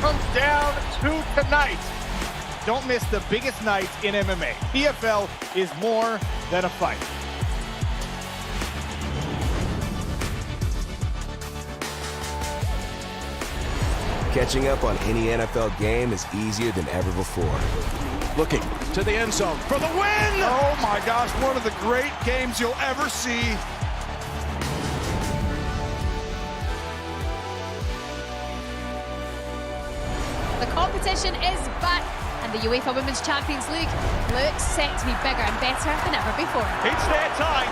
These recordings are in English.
comes down to tonight. Don't miss the biggest night in MMA. PFL is more than a fight. Catching up on any NFL game is easier than ever before. Looking to the end zone for the win! Oh my gosh, one of the great games you'll ever see. The competition is back, and the UEFA Women's Champions League looks set to be bigger and better than ever before. It's their time,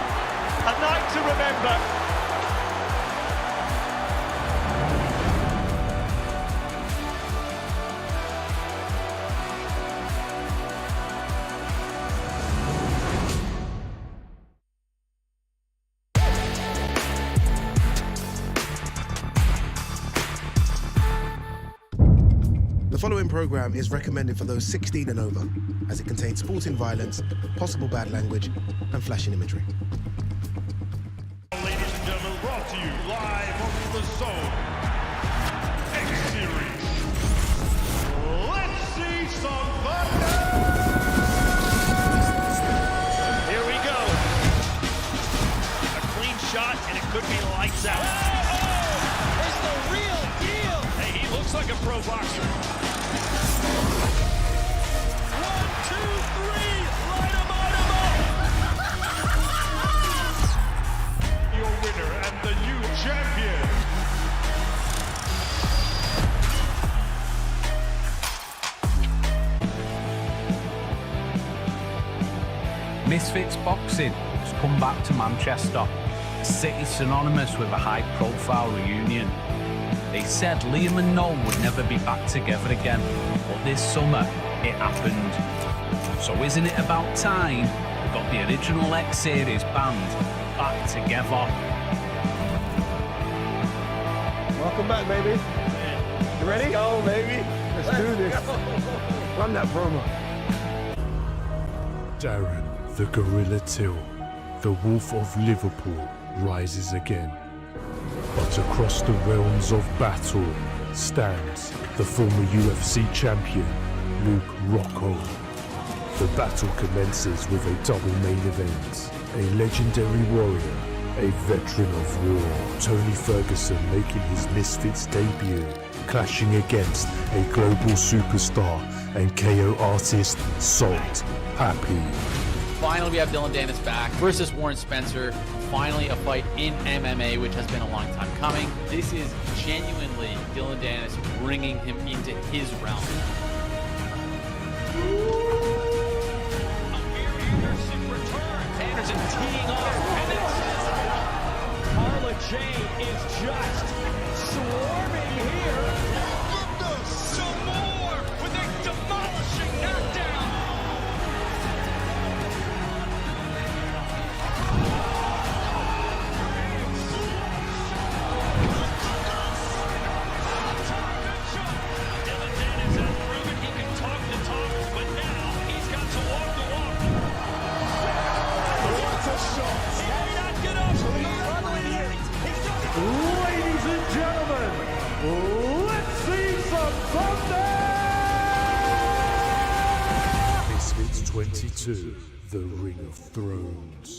a night to remember. The following program is recommended for those 16 and over, as it contains sporting violence, possible bad language, and flashing imagery. Ladies and gentlemen, brought to you live from the DAZN X Series. Let's see some thunder! Here we go. A clean shot, and it could be lights out. Oh, it's the real deal! Hey, he looks like a pro boxer. 1, 2, 3, light 'em up! Your winner and the new champion. Misfits Boxing has come back to Manchester, a city synonymous with a high-profile reunion. They said Liam and Noel would never be back together again, but this summer it happened. So isn't it about time we got the original X Series band back together? Welcome back, baby. You ready? Let's go, baby. Let's do this. Run that promo. Darren, the Gorilla Till, the Wolf of Liverpool, rises again. But across the realms of battle stands the former UFC champion, Luke Rockhold. The battle commences with a double main event. A legendary warrior, a veteran of war, Tony Ferguson making his Misfits debut, clashing against a global superstar and KO artist, Salt Happy. Finally, we have Dylan Dennis back versus Warren Spencer. Finally, a fight in MMA, which has been a long time coming. This is genuinely Dylan Dennis bringing him into his realm. Anderson returns. Anderson teeing off. And it's Carla Jane is just swarming here. Some more with a demolishing knockdown. Dylan Dennis has proven he can talk the talk, but now he's got to walk the walk. What a shot! He may not get up. Ladies and gentlemen, let's see some thunder! Misfits 22, The Ring of Thrones.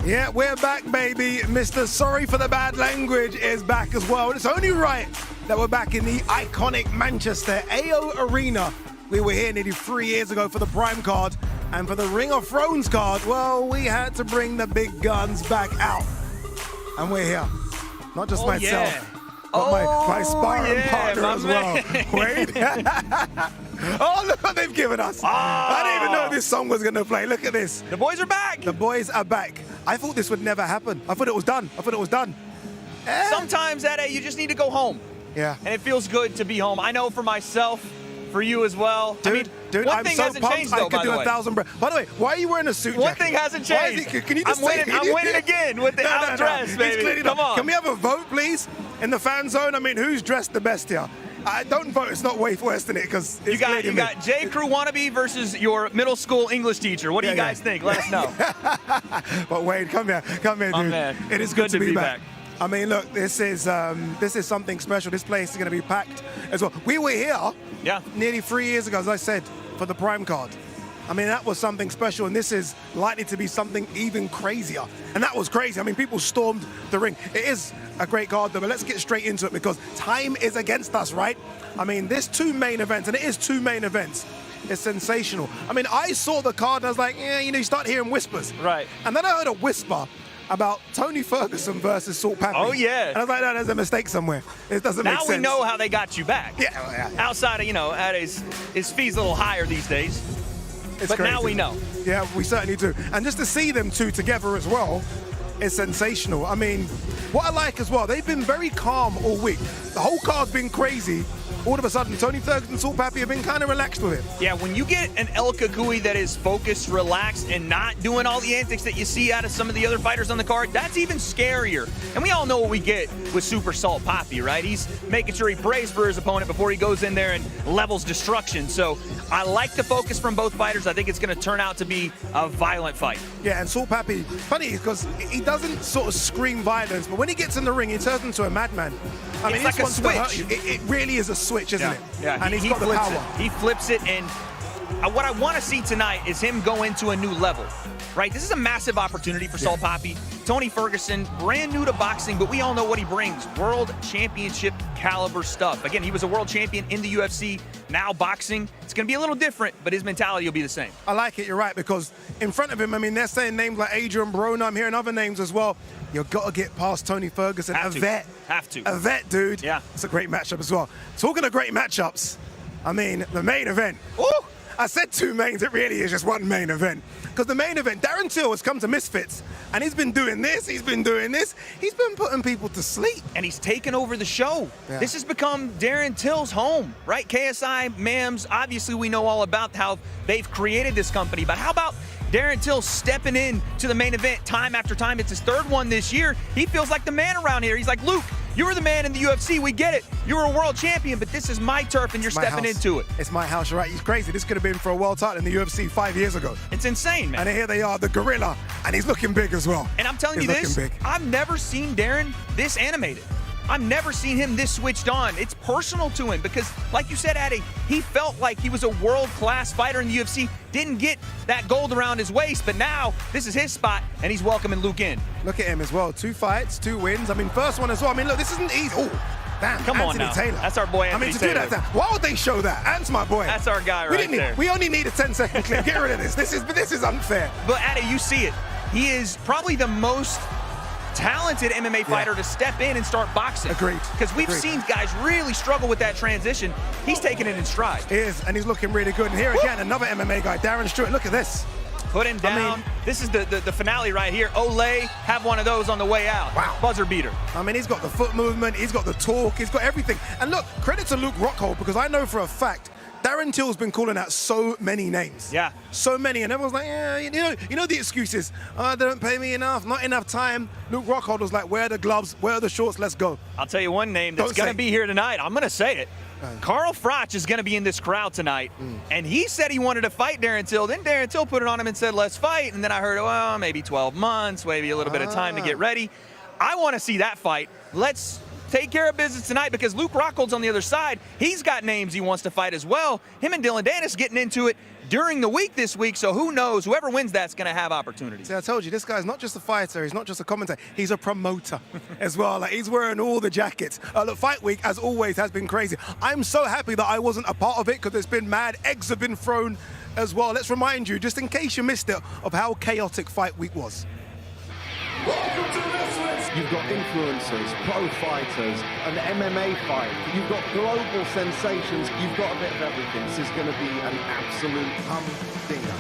Yeah, we're back, baby. Mr. Sorry for the Bad Language is back as well. It's only right that we're back in the iconic Manchester AO Arena. We were here nearly 3 years ago for the Prime card, and for the Ring of Thrones card, well, we had to bring the big guns back out. And we're here. Not just myself, but my sparring partner as well. Wade. Oh, look what they've given us. I didn't even know this song was going to play. Look at this. The boys are back. The boys are back. I thought this would never happen. I thought it was done. Sometimes, Eddie, you just need to go home. Yeah. And it feels good to be home. I know for myself, for you as well. Dude, one I'm thing so hasn't pumped changed, though, I could do 1,000 breaths. By the way, why are you wearing a suit jacket? One thing hasn't changed. Can you just say I'm winning again with the outdress, baby. Come on. Can we have a vote, please, in the fan zone? I mean, who's dressed the best here? Don't vote. It's not Wade West in it because you got J. Crew wannabe versus your middle school English teacher. What do you guys think? Let us know. But Wade, come here, dude. Man. It is good to be back. I mean, look, this is something special. This place is going to be packed as well. We were here nearly 3 years ago, as I said, for the Prime card. I mean, that was something special, and this is likely to be something even crazier. And that was crazy. I mean, people stormed the ring. It is a great card, though, but let's get straight into it because time is against us, right? I mean, there's 2 main events, and it is 2 main events. It's sensational. I mean, I saw the card, and I was like, yeah, you know, you start hearing whispers. Right. And then I heard a whisper about Tony Ferguson versus Salt Pappy. Oh, yeah. And I was like, no, there's a mistake somewhere. It doesn't make sense. Now we know how they got you back. Yeah. Outside of, you know, at his fee's a little higher these days. But crazy. now we know. Yeah, we certainly do. And just to see them 2 together as well is sensational. I mean, what I like as well, they've been very calm all week. The whole card's been crazy. All of a sudden, Tony Ferguson and Salt Pappy have been kind of relaxed with it. Yeah, when you get an El Kakui that is focused, relaxed, and not doing all the antics that you see out of some of the other fighters on the card, that's even scarier. And we all know what we get with Super Salt Pappy, right? He's making sure he prays for his opponent before he goes in there and levels destruction. So I like the focus from both fighters. I think it's going to turn out to be a violent fight. Yeah, and Salt Pappy, funny because he doesn't sort of scream violence, but when he gets in the ring, he turns into a madman. I mean, it's like a switch. It really is a switch, isn't it? Yeah, and he's got the power. He flips it, and what I want to see tonight is him go into a new level, right? This is a massive opportunity for Salt Pappy. Tony Ferguson, brand new to boxing, but we all know what he brings. World championship caliber stuff. Again, he was a world champion in the UFC. Now boxing, it's going to be a little different, but his mentality will be the same. I like it, you're right, because in front of him, I mean, they're saying names like Adrian Broner. I'm hearing other names as well. You've got to get past Tony Ferguson. Have to. A vet, dude. Yeah. It's a great matchup as well. Talking of great matchups, I mean, the main event. Ooh! I said 2 mains, it really is just 1 main event. Because the main event, Darren Till has come to Misfits, and he's been doing this, he's been doing this, he's been putting people to sleep. And he's taken over the show. Yeah. This has become Darren Till's home, right? KSI, MAMS, obviously we know all about how they've created this company, but how about Darren Till stepping in to the main event time after time? It's his 3rd one this year. He feels like the man around here. He's like, Luke, you were the man in the UFC. We get it. You were a world champion, but this is my turf, and you're stepping into it. It's my house, right? He's crazy. This could have been for a world title in the UFC 5 years ago. It's insane, man. And here they are, the gorilla, and he's looking big as well. And I'm telling you this, I've never seen Darren this animated. I've never seen him this switched on. It's personal to him because, like you said, Addy, he felt like he was a world-class fighter in the UFC, didn't get that gold around his waist, but now this is his spot, and he's welcoming Luke in. Look at him as well. 2 fights, 2 wins. I mean, first one as well. I mean, look, this isn't easy. Oh, damn, Come Anthony on now. Taylor. That's our boy, Anthony Taylor. Do that, why would they show that? Ant's my boy. That's our guy there. We only need a 10-second clip. Get rid of this. This is unfair. But, Addy, you see it. He is probably the most talented MMA fighter to step in and start boxing. Agreed. Because we've seen guys really struggle with that transition. He's taking it in stride. He is, and he's looking really good. And here again, another MMA guy, Darren Stewart. Look at this. Put him down. I mean, this is the finale right here. Olay, have one of those on the way out. Wow. Buzzer beater. I mean, he's got the foot movement, he's got the talk, he's got everything. And look, credit to Luke Rockhold, because I know for a fact Darren Till's been calling out so many names. Yeah. So many, and everyone's like, yeah, you know the excuses. They don't pay me enough, not enough time. Luke Rockhold was like, where are the gloves, where are the shorts, let's go. I'll tell you one name that's going to be here tonight. I'm going to say it. Carl Froch is going to be in this crowd tonight, and he said he wanted to fight Darren Till. Then Darren Till put it on him and said, let's fight. And then I heard, well, maybe 12 months, maybe a little bit of time to get ready. I want to see that fight. Let's take care of business tonight because Luke Rockhold's on the other side. He's got names he wants to fight as well. Him and Dylan Dennis getting into it during the week this week, so who knows? Whoever wins that's going to have opportunities. See, I told you, this guy's not just a fighter, he's not just a commentator, he's a promoter as well. Like, he's wearing all the jackets. Look, Fight Week, as always, has been crazy. I'm so happy that I wasn't a part of it because it's been mad. Eggs have been thrown as well. Let's remind you, just in case you missed it, of how chaotic Fight Week was. You've got influencers, pro fighters, an MMA fight. You've got global sensations. You've got a bit of everything. This is going to be an absolute humdinger.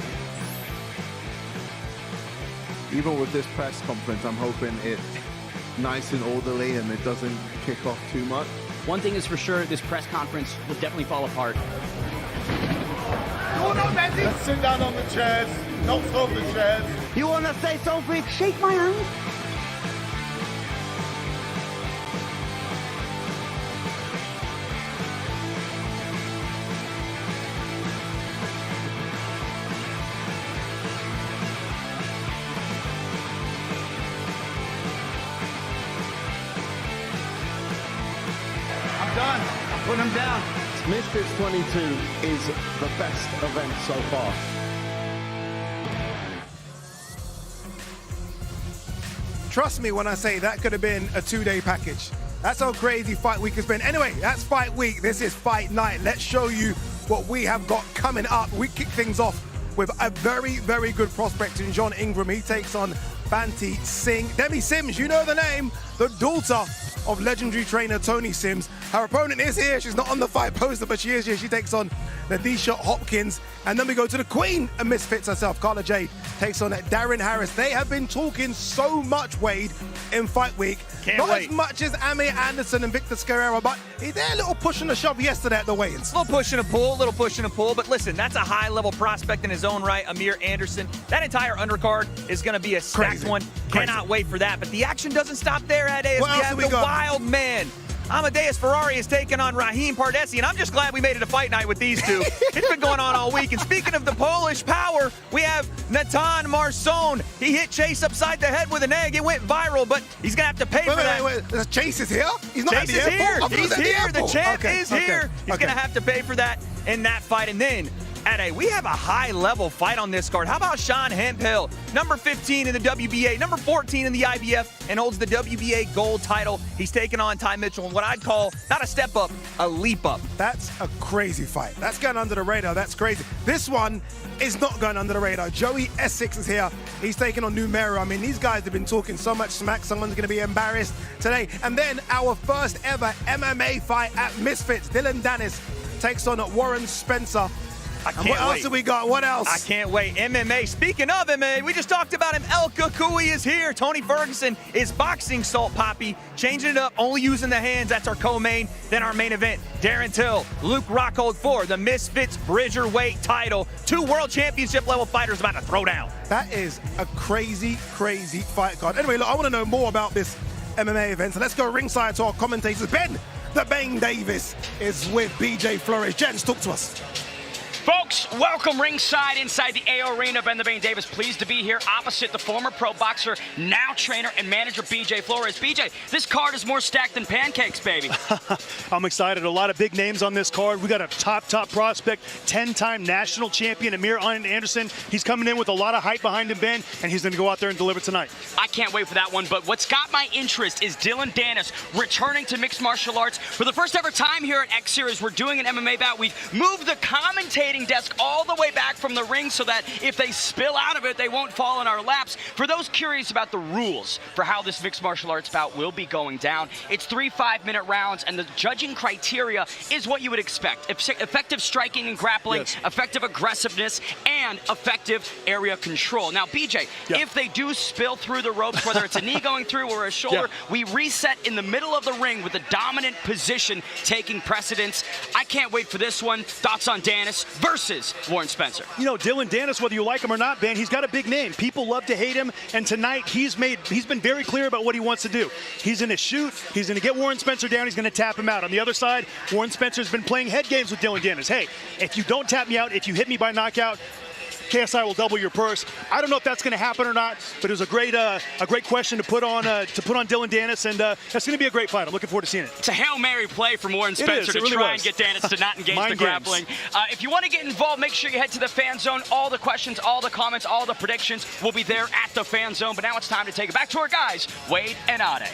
Even with this press conference, I'm hoping it's nice and orderly and it doesn't kick off too much. One thing is for sure, this press conference will definitely fall apart. Let's sit down on the chairs, not throw the chairs. You want to say something? Shake my hand. putting him down. Misfits 22 is the best event so far. Trust me when I say that could have been a 2-day package. That's how crazy Fight Week has been. Anyway, that's Fight Week. This is Fight Night. Let's show you what we have got coming up. We kick things off with a very, very good prospect in John Ingram. He takes on Banti Singh. Demi Sims, you know the name, the daughter of legendary trainer Tony Sims. Her opponent is here. She's not on the fight poster, but she is here. She takes on Nadisha Hopkins. And then we go to the queen of Misfits herself. Carla Jade takes on Darren Harris. They have been talking so much, Wade, in Fight Week. Not as much as Amir Anderson and Victor Scarrera, but he did a little push and a shove yesterday at the weigh-ins. A little push and a pull, but listen, that's a high-level prospect in his own right, Amir Anderson. That entire undercard is going to be a stacked one. Cannot wait for that, but the action doesn't stop there, Ade. We have the wild man. Amadeus Ferrari is taking on Raheem Pardesi, and I'm just glad we made it a fight night with these two. It's been going on all week. And speaking of the Polish power, we have Natan Marson. He hit Chase upside the head with an egg. It went viral, but he's going to have to pay for that. Wait. Chase is here? He's not Chase at the airport? He's here. The champ is here. He's Okay. going to have to pay for that in that fight. And then, Ade, we have a high-level fight on this card. How about Sean Hemphill, number 15 in the WBA, number 14 in the IBF, and holds the WBA gold title. He's taking on Ty Mitchell in what I'd call not a step up, a leap up. That's a crazy fight. That's going under the radar. That's crazy. This one is not going under the radar. Joey Essex is here. He's taking on Numero. I mean, these guys have been talking so much smack. Someone's going to be embarrassed today. And then our first ever MMA fight at Misfits. Dylan Dennis takes on Warren Spencer. What else have we got? What else? I can't wait. MMA. Speaking of MMA, we just talked about him. El Kakui is here. Tony Ferguson is boxing Salt Poppy, changing it up, only using the hands. That's our co-main. Then our main event, Darren Till, Luke Rockhold for the Misfits Bridger weight title. 2 world championship level fighters about to throw down. That is a crazy, crazy fight card. Anyway, look, I want to know more about this MMA event. So let's go ringside to our commentators. Ben, the Bang Davis, is with BJ Flores. Jens, talk to us. Folks, welcome ringside inside the AO Arena. Ben the Bane Davis, pleased to be here opposite the former pro boxer, now trainer and manager BJ Flores. BJ, this card is more stacked than pancakes, baby. I'm excited. A lot of big names on this card. We got a top prospect, 10-time national champion Amir Anderson. He's coming in with a lot of hype behind him, Ben, and he's going to go out there and deliver tonight. I can't wait for that one, but what's got my interest is Dylan Dennis returning to mixed martial arts. For the first ever time here at X Series, we're doing an MMA bout. We've moved the commentating desk all the way back from the ring so that if they spill out of it, they won't fall in our laps. For those curious about the rules for how this mixed martial arts bout will be going down, it's 3 5-minute rounds, and the judging criteria is what you would expect. Effective striking and grappling, effective aggressiveness, and effective area control. Now, BJ, if they do spill through the ropes, whether it's a knee going through or a shoulder, we reset in the middle of the ring with the dominant position taking precedence. I can't wait for this one. Thoughts on Dennis versus Warren Spencer? You know, Dylan Dennis, whether you like him or not, Ben, he's got a big name. People love to hate him, and tonight he's been very clear about what he wants to do. He's going to shoot. He's going to get Warren Spencer down. He's going to tap him out. On the other side, Warren Spencer's been playing head games with Dylan Dennis. Hey, if you don't tap me out, if you hit me by knockout, KSI will double your purse. I don't know if that's going to happen or not, but it was a great question to put on Dylan Dennis, and that's going to be a great fight. I'm looking forward to seeing it. It's a Hail Mary play from Warren Spencer to try and get Dennis to not engage the grappling. If you want to get involved, make sure you head to the fan zone. All the questions, all the comments, all the predictions will be there at the fan zone. But now it's time to take it back to our guys, Wade and Ade.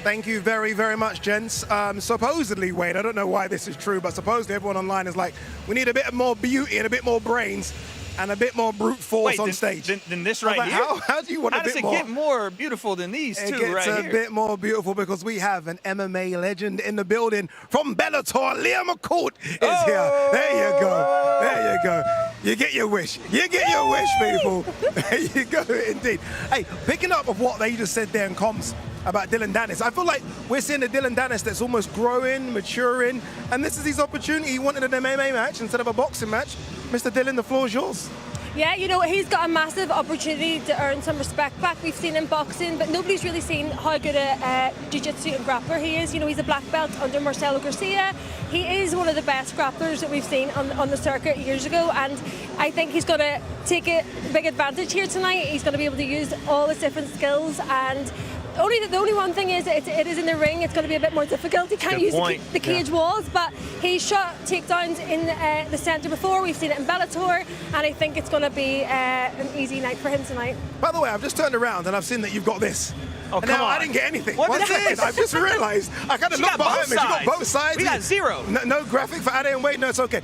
Thank you very, very much, gents. Supposedly, Wade, I don't know why this is true, but supposedly everyone online is like, we need a bit more beauty and a bit more brains and a bit more brute force on stage. Than this right here? How do you want a bit more? How does it get more beautiful than these two right here? It gets a bit more beautiful because we have an MMA legend in the building from Bellator. Liam McCourt is here. There you go. There you go. You get your wish. You get your wish, people. There you go, indeed. Hey, picking up of what they just said there in comms about Dylan Dennis, I feel like we're seeing a Dylan Dennis that's almost growing, maturing, and this is his opportunity. He wanted an MMA match instead of a boxing match. Mr. Dylan, the floor is yours. Yeah, you know, he's got a massive opportunity to earn some respect back. We've seen him boxing, but nobody's really seen how good a jiu-jitsu and grappler he is. You know, he's a black belt under Marcelo Garcia. He is one of the best grapplers that we've seen on the circuit years ago, and I think he's going to take a big advantage here tonight. He's going to be able to use all his different skills, and The only one thing is it is in the ring. It's going to be a bit more difficult. He can't use the cage walls, but he shot takedowns in the centre before. We've seen it in Bellator, and I think it's going to be an easy night for him tonight. By the way, I've just turned around and I've seen that you've got this. Oh, and come now on. I didn't get anything. What's this? I've just realised. I kind of looked behind me. You got both sides. We got 0. No graphic for Ade and Wade. No, it's okay.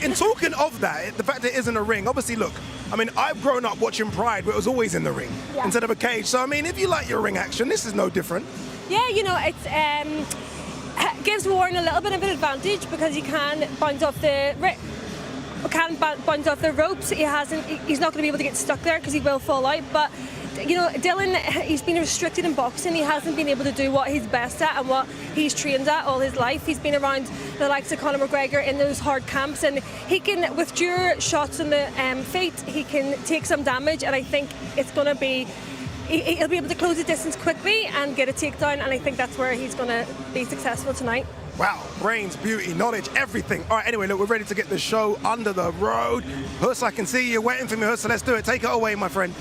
In talking of that, the fact that it isn't a ring, obviously, look, I mean, I've grown up watching Pride where it was always in the ring instead of a cage. So, I mean, if you like your ring action, this is no different. Yeah, you know, it gives Warren a little bit of an advantage because he can bounce off the ropes. He's not going to be able to get stuck there because he will fall out. But you know, Dylan, he's been restricted in boxing. He hasn't been able to do what he's best at and what he's trained at all his life. He's been around the likes of Conor McGregor in those hard camps, and he can, with due shots on the feet, he can take some damage. And I think it's going to be. He'll be able to close the distance quickly and get a takedown, and I think that's where he's going to be successful tonight. Wow, brains, beauty, knowledge, everything. All right, anyway, look, we're ready to get the show under the road. Hus, I can see you waiting for me, Hus, so let's do it. Take it away, my friend.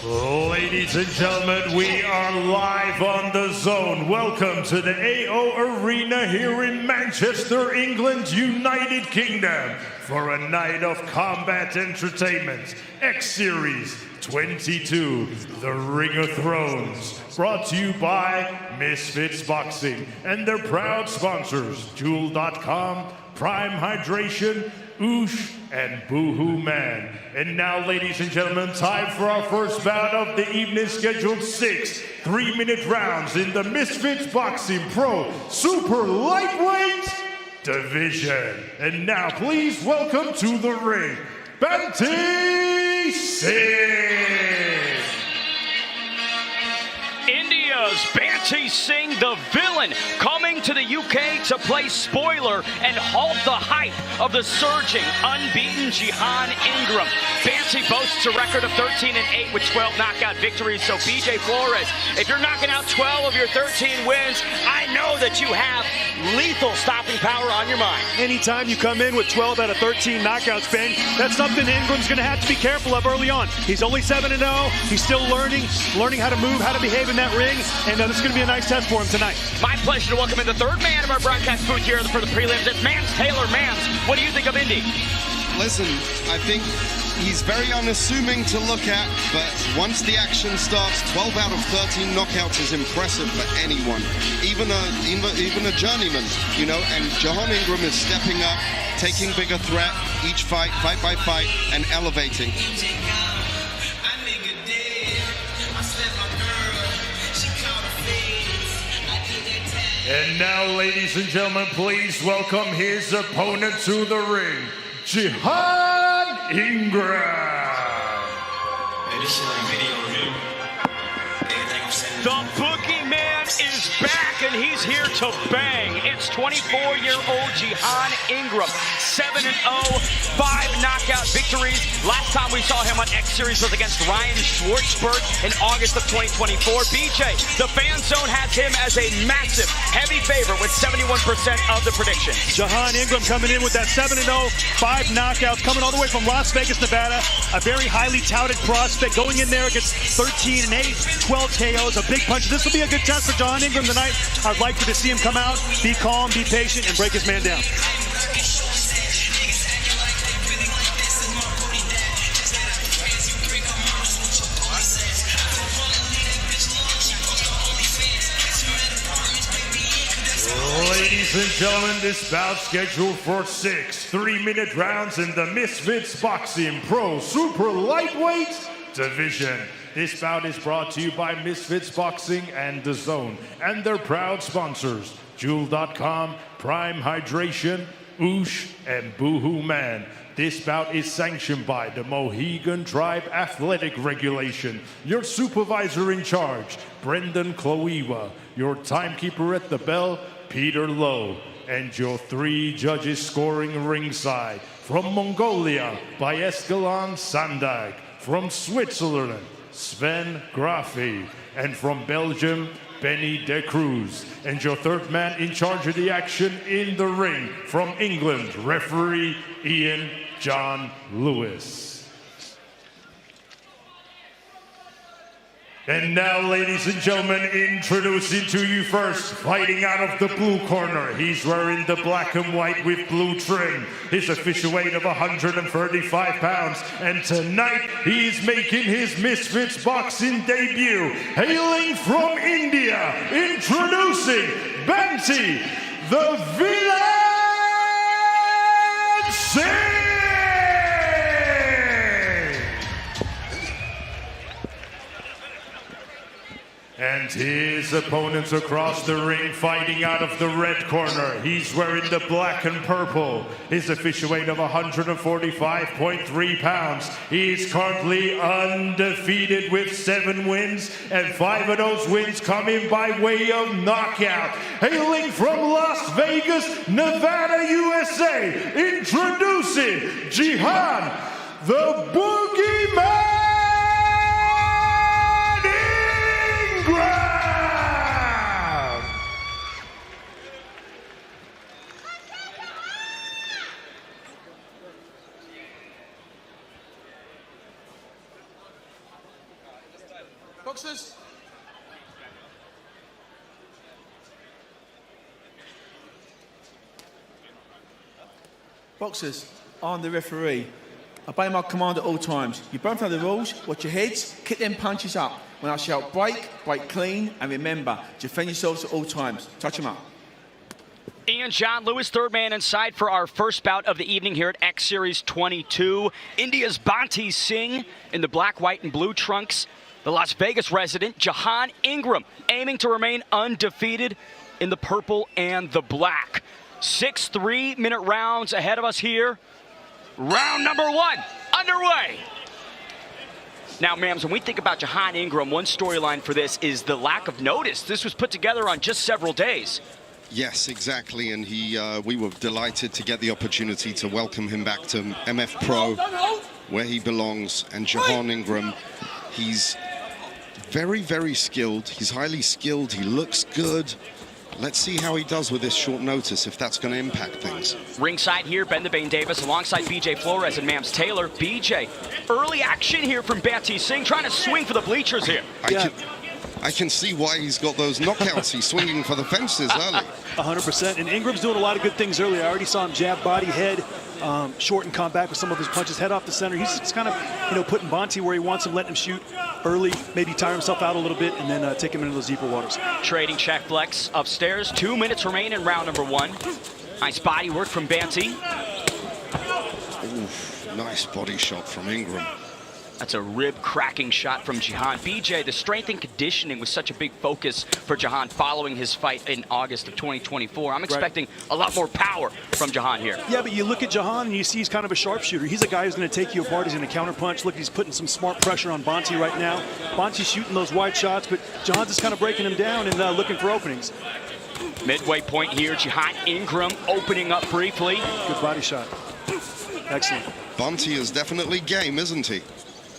Ladies and gentlemen, we are live on the zone. Welcome to the AO Arena here in Manchester, England, United Kingdom, for a night of combat entertainment. X Series 22, The Ring of Thrones, brought to you by Misfits Boxing and their proud sponsors, Jewel.com, Prime Hydration, Oosh, and Boohoo Man. And now, ladies and gentlemen, time for our first bout of the evening, scheduled 6 3-minute rounds in the Misfits Boxing Pro Super Lightweight Division. And now, please welcome to the ring, Banty Singh. India's Banty Singh, the villain, coming to the UK to play spoiler and halt the hype of the surging, unbeaten Jahan Ingram. Banty boasts a record of 13-8 with 12 knockout victories. So BJ Flores, if you're knocking out 12 of your 13 wins, I know that you have lethal stopping power on your mind. Anytime you come in with 12 out of 13 knockouts, Ben, that's something Ingram's going to have to be careful of early on. He's only 7-0. He's still learning how to move, how to behave in that ring, and this is going to be a nice test for him tonight. My pleasure to welcome in the third man of our broadcast booth here for the prelims. It's Mans Taylor. Mans, what do you think of Indy? Listen, I think he's very unassuming to look at, but once the action starts, 12 out of 13 knockouts is impressive for anyone, even a journeyman, you know. And Jahan Ingram is stepping up, taking bigger threat each fight by fight, and elevating. And now, ladies and gentlemen, please welcome his opponent to the ring, Jahan Ingram. The Boogeyman is back, and he's here to bang. It's 24-year-old Jahan Ingram, 7-0, 5 knockout victories. Last time we saw him on X Series was against Ryan Schwartzberg in August of 2024. BJ, the fan zone has him as a massive, heavy favorite with 71% of the predictions. Jahan Ingram coming in with that 7-0, 5 knockouts, coming all the way from Las Vegas, Nevada. A very highly touted prospect going in there against 13-8, 12 KOs, a big punch. This will be a good test for Jahan Ingram tonight. I'd like to see him come out, be calm, be patient, and break his man down. Ladies and gentlemen, this bout scheduled for 6 3-minute rounds in the Misfits Boxing Pro Super Lightweight Division. This bout is brought to you by Misfits Boxing and DAZN and their proud sponsors, Jewel.com, Prime Hydration, Oosh, and Boohoo Man. This bout is sanctioned by the Mohegan Tribe Athletic Regulation. Your supervisor in charge, Brendan Cloewa. Your timekeeper at the bell, Peter Lowe. And your 3 judges scoring ringside. From Mongolia, by Escalon Sandag. From Switzerland, Sven Graffi. And from Belgium, Benny De Cruz. And your third man in charge of the action in the ring, from England, referee Ian John Lewis. And now, ladies and gentlemen, introducing to you first, fighting out of the blue corner. He's wearing the black and white with blue trim. His official weight of 135 pounds. And tonight, he's making his Misfits boxing debut. Hailing from India, introducing Banty, the Villain Singh! And his opponents across the ring fighting out of the red corner. He's wearing the black and purple. His official weight of 145.3 pounds. He's currently undefeated with 7 wins, and 5 of those wins coming by way of knockout. Hailing from Las Vegas, Nevada, USA, introducing Jihan, the Boogeyman! Boxers. Boxers, I'm the referee. Obey my command at all times. You both know the rules. Watch your heads. Kick them punches up. When I shout break, break clean, and remember, defend yourselves at all times. Touch them up. Ian John Lewis, third man inside for our first bout of the evening here at X Series 22. India's Banty Singh in the black, white, and blue trunks. The Las Vegas resident, Jahan Ingram, aiming to remain undefeated in the purple and the black. 6 3-minute rounds ahead of us here. Round number 1 underway. Now, Mams, when we think about Jahan Ingram, one storyline for this is the lack of notice. This was put together on just several days. Yes, exactly, and we were delighted to get the opportunity to welcome him back to MF Pro, where he belongs. And Jahan Ingram, he's very, very skilled. He's highly skilled. He looks good. Let's see how he does with this short notice, if that's going to impact things. Ringside here, Ben the Bane Davis alongside BJ Flores and Mams Taylor. BJ, early action here from Banty Singh, trying to swing for the bleachers here. I can see why he's got those knockouts. He's swinging for the fences early. 100%. And Ingram's doing a lot of good things early. I already saw him jab, body, head, short and come back with some of his punches, head off the center. He's just kind of, putting Banty where he wants him, letting him shoot early, maybe tire himself out a little bit, and then take him into those deeper waters. Trading check flex upstairs. 2 minutes remain in round number 1. Nice body work from Banty. Oof, nice body shot from Ingram. That's a rib-cracking shot from Jahan. BJ, the strength and conditioning was such a big focus for Jahan following his fight in August of 2024. I'm expecting a lot more power from Jahan here. Yeah, but you look at Jahan and you see he's kind of a sharpshooter. He's a guy who's going to take you apart. He's going to counterpunch. Look, he's putting some smart pressure on Banty right now. Banty's shooting those wide shots, but Jahan's just kind of breaking him down and looking for openings. Midway point here, Jahan Ingram opening up briefly. Good body shot. Excellent. Banty is definitely game, isn't he?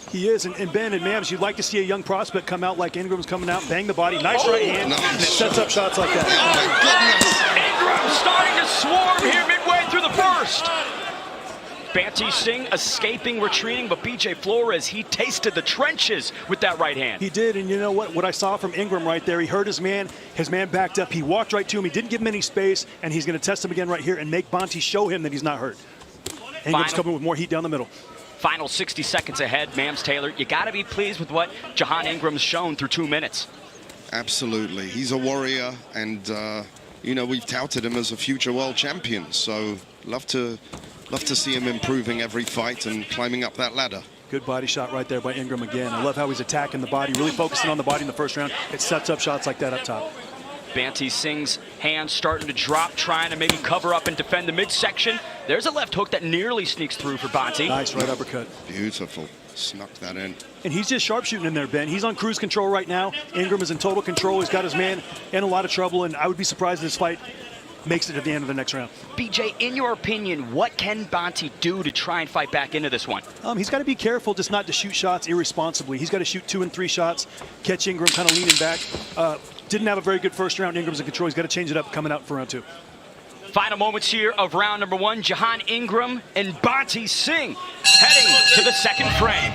He is, and Ben and Mams, you'd like to see a young prospect come out like Ingram's coming out, bang the body, nice right hand, and it sets up shots like that. Oh my goodness! Ingram starting to swarm here midway through the first. Banty Singh escaping, retreating, but BJ Flores, he tasted the trenches with that right hand. He did, and you know what I saw from Ingram right there, he heard his man backed up, he walked right to him, he didn't give him any space, and he's going to test him again right here and make Banty show him that he's not hurt. Ingram's coming with more heat down the middle. Final 60 seconds ahead, Mams Taylor. You got to be pleased with what Jahan Ingram's shown through 2 minutes. Absolutely. He's a warrior, and, we've touted him as a future world champion. So love to see him improving every fight and climbing up that ladder. Good body shot right there by Ingram again. I love how he's attacking the body, really focusing on the body in the first round. It sets up shots like that up top. Banty Singh's hands starting to drop, trying to maybe cover up and defend the midsection. There's a left hook that nearly sneaks through for Banty. Nice right uppercut. Beautiful. Snuck that in. And he's just sharpshooting in there, Ben. He's on cruise control right now. Ingram is in total control. He's got his man in a lot of trouble, and I would be surprised if this fight makes it at the end of the next round. BJ, in your opinion, what can Banty do to try and fight back into this one? He's got to be careful just not to shoot shots irresponsibly. He's got to shoot 2 and 3 shots, catch Ingram kind of leaning back. Didn't have a very good first round. Ingram's in control. He's got to change it up coming out for round 2. Final moments here of round number 1. Jahan Ingram and Banty Singh heading to the second frame.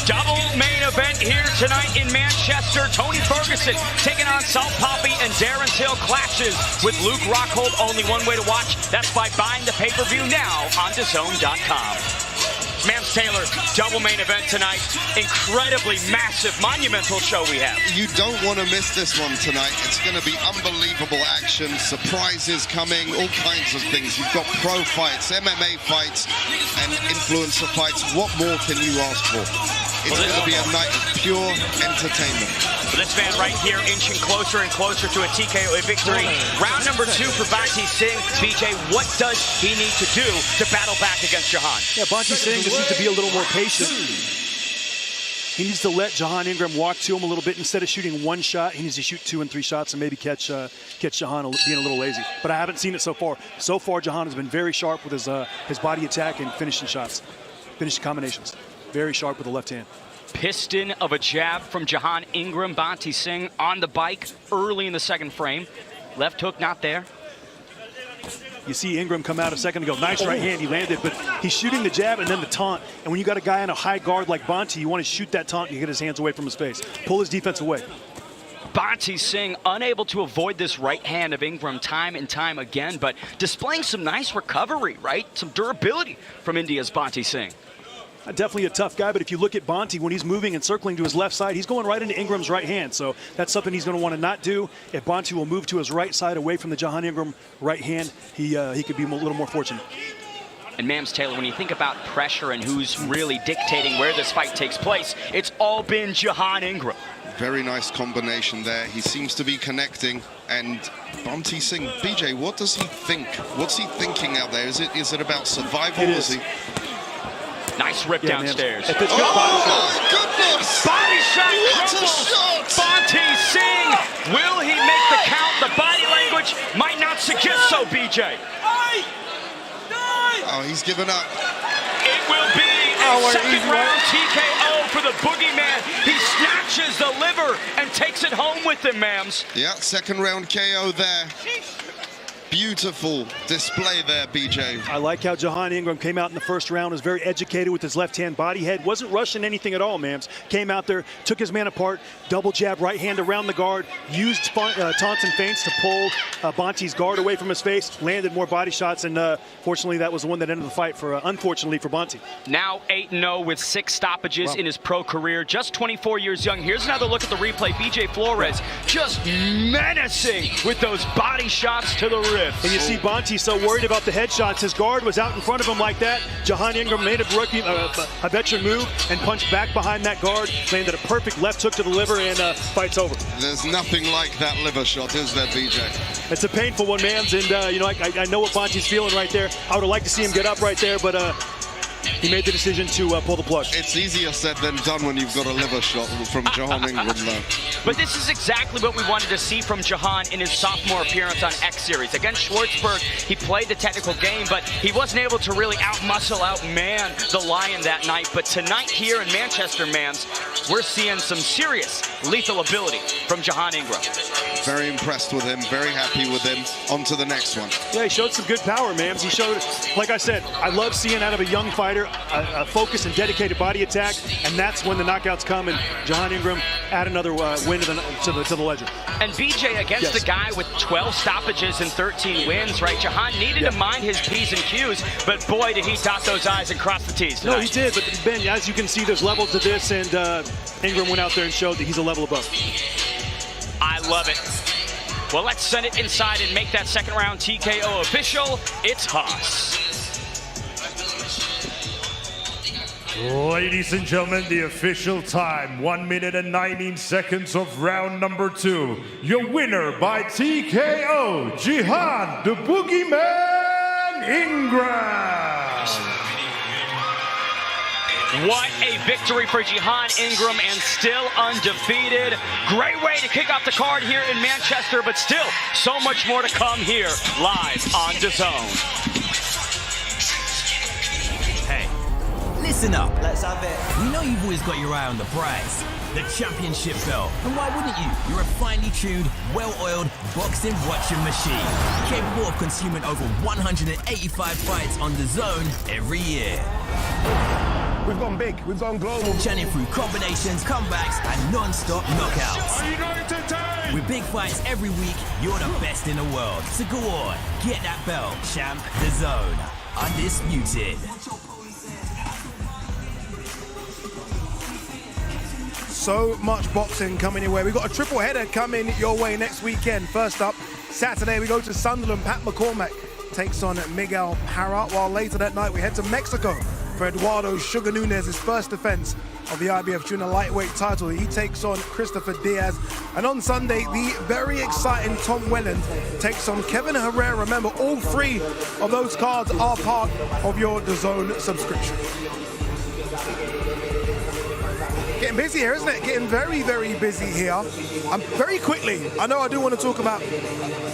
Double main event here tonight in Manchester. Tony Ferguson taking on Salt Poppy, and Darren Till clashes with Luke Rockhold. Only one way to watch. That's by buying the pay-per-view now on DAZN.com. Mams Taylor, double main event tonight. Incredibly massive, monumental show we have. You don't want to miss this one tonight. It's going to be unbelievable action, surprises coming, all kinds of things. You've got pro fights, MMA fights, and influencer fights. What more can you ask for? It's going to be a night of pure entertainment. This man right here inching closer and closer to a TKO victory. Round number 2 for Banti Singh. BJ, what does he need to do to battle back against Jahan? Yeah, Banti Singh just needs to be a little more patient. He needs to let Jahan Ingram walk to him a little bit. Instead of shooting one shot, he needs to shoot 2 and 3 shots and maybe catch Jahan being a little lazy. But I haven't seen it so far. So far, Jahan has been very sharp with his body attack and finishing shots, finishing combinations. Very sharp with the left hand. Piston of a jab from Jahan Ingram. Banti Singh on the bike early in the second frame. Left hook not there. You see Ingram come out a second ago. Nice right hand, he landed, but he's shooting the jab and then the taunt. And when you got a guy on a high guard like Banti, you want to shoot that taunt and get his hands away from his face. Pull his defense away. Banti Singh unable to avoid this right hand of Ingram time and time again, but displaying some nice recovery, right? Some durability from India's Banti Singh. Definitely a tough guy, but if you look at Banti, when he's moving and circling to his left side, he's going right into Ingram's right hand. So that's something he's going to want to not do. If Banti will move to his right side away from the Jahan Ingram right hand, he could be a little more fortunate. And Mams Taylor, when you think about pressure and who's really dictating where this fight takes place, it's all been Jahan Ingram. Very nice combination there. He seems to be connecting. And Banti Singh, BJ, what does he think? What's he thinking out there? Is it about survival? It is. Nice rip downstairs. Oh, my goodness! Body shot! What a shot! Banti Singh! Will he make the count? The body language might not suggest so, BJ. Oh, he's given up. It will be a second round TKO for the boogeyman. He snatches the liver and takes it home with him, Mams. Yeah, second round KO there. Beautiful display there, BJ. I like how Jahan Ingram came out in the first round, was very educated with his left-hand body head, wasn't rushing anything at all, Mams. Came out there, took his man apart, double jab, right hand around the guard, used taunts and feints to pull Banti's guard away from his face, landed more body shots, and fortunately that was the one that ended the fight, unfortunately for Banti. Now 8-0 with 6 stoppages in his pro career, just 24 years young. Here's another look at the replay. BJ Flores just menacing with those body shots to the ribs. And you see Banti so worried about the headshots. His guard was out in front of him like that. Jahan Ingram made a veteran move and punched back behind that guard, landed a perfect left hook to the liver, and fight's over. There's nothing like that liver shot, is there, BJ? It's a painful one, Mams, and you know, I know what Banti's feeling right there. I would have liked to see him get up right there, but he made the decision to pull the plug. It's easier said than done when you've got a liver shot from Jahan Ingram, though. But this is exactly what we wanted to see from Jahan in his sophomore appearance on X Series. Against Schwartzberg, he played the technical game, but he wasn't able to really outmuscle, outman the Lion that night. But tonight here in Manchester, Mams, we're seeing some serious lethal ability from Jahan Ingram. Very impressed with him, very happy with him. On to the next one. Yeah, he showed some good power, Mams. He showed, like I said, I love seeing out of a young fighter a focused and dedicated body attack, and that's when the knockouts come, and Jahan Ingram add another win to the ledger. And BJ, against the guy with 12 stoppages and 13 wins, right? Jahan needed to mind his P's and Q's, but boy, did he dot those I's and cross the T's tonight. No, he did, but Ben, as you can see, there's levels to this, and Ingram went out there and showed that he's a level above. I love it. Well, let's send it inside and make that second round TKO official. It's Haas. Ladies and gentlemen, the official time, 1 minute and 19 seconds of round number 2. Your winner by TKO, Jahan the Boogeyman Ingram. What a victory for Jahan Ingram, and still undefeated. Great way to kick off the card here in Manchester, but still so much more to come here live on DAZN. Hey, listen up. Let's have it. We know you've always got your eye on the prize, the championship belt. And why wouldn't you? You're a finely tuned, well-oiled boxing watching machine, capable of consuming over 185 fights on DAZN every year. We've gone big. We've gone global. Churning through combinations, comebacks, and non-stop knockouts. Are you going to take? With big fights every week, you're the best in the world. So go on, get that belt, champ. DAZN, undisputed. So much boxing coming your way. We've got a triple header coming your way next weekend. First up, Saturday, we go to Sunderland. Pat McCormack takes on Miguel Parra, while later that night we head to Mexico for Eduardo Sugar Nunez's first defense of the IBF Junior Lightweight title. He takes on Christopher Diaz. And on Sunday, the very exciting Tom Welland takes on Kevin Herrera. Remember, all three of those cards are part of your DAZN subscription. Getting busy here, isn't it? Getting very, very busy here. Very quickly, I know I do want to talk about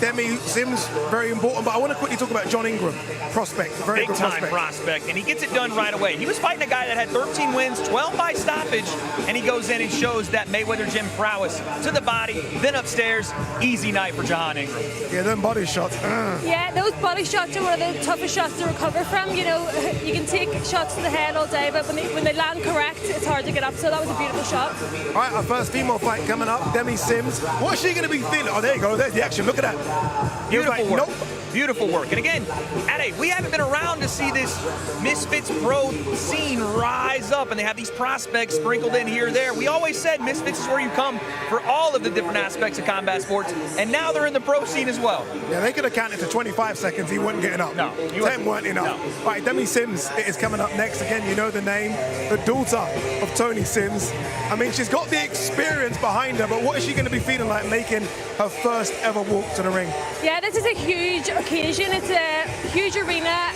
Demi Sims, very important, but I want to quickly talk about John Ingram, prospect, very good Big-time prospect, and he gets it done right away. He was fighting a guy that had 13 wins, 12 by stoppage, and he goes in and shows that Mayweather Jim prowess to the body, then upstairs. Easy night for John Ingram. Yeah, them body shots. Yeah, those body shots are one of the toughest shots to recover from. You know, you can take shots to the head all day, but when they land correct, it's hard to get up. So that was a beautiful shot. All right, our first female fight coming up, Demi Sims. What's she going to be feeling? Oh, there you go. There's the action. Look at that. Beautiful work. Nope. Beautiful work. And again, Ade, we haven't been around to see this Misfits Pro scene rise up, and they have these prospects sprinkled in here or there. We always said Misfits is where you come for all of the different aspects of combat sports, and now they're in the pro scene as well. Yeah, they could have counted to 25 seconds. He wasn't getting up. No. 10 weren't enough. No. All right, Demi Sims is coming up next. Again, you know the name, the daughter of Tony Sims. I mean, she's got the experience behind her, but what is she going to be feeling like making her first ever walk to the ring? Yeah, this is a huge occasion. It's a huge arena.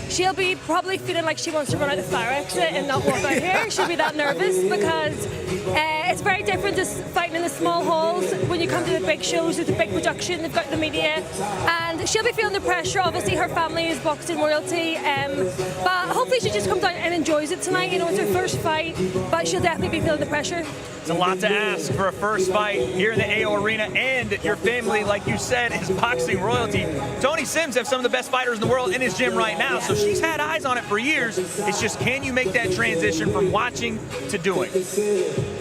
She'll be probably feeling like she wants to run out the fire exit and not walk out here. She'll be that nervous because it's very different just fighting in the small halls. When you come to the big shows, it's a big production, they've got the media, and she'll be feeling the pressure. Obviously, her family is boxing royalty, but hopefully she just comes out and enjoys it tonight. You know, it's her first fight, but she'll definitely be feeling the pressure. It's a lot to ask for a first fight here in the AO Arena, and your family, like you said, is boxing royalty. Tony Sims has some of the best fighters in the world in his gym right now, so she's had eyes on it for years. It's just, can you make that transition from watching to doing?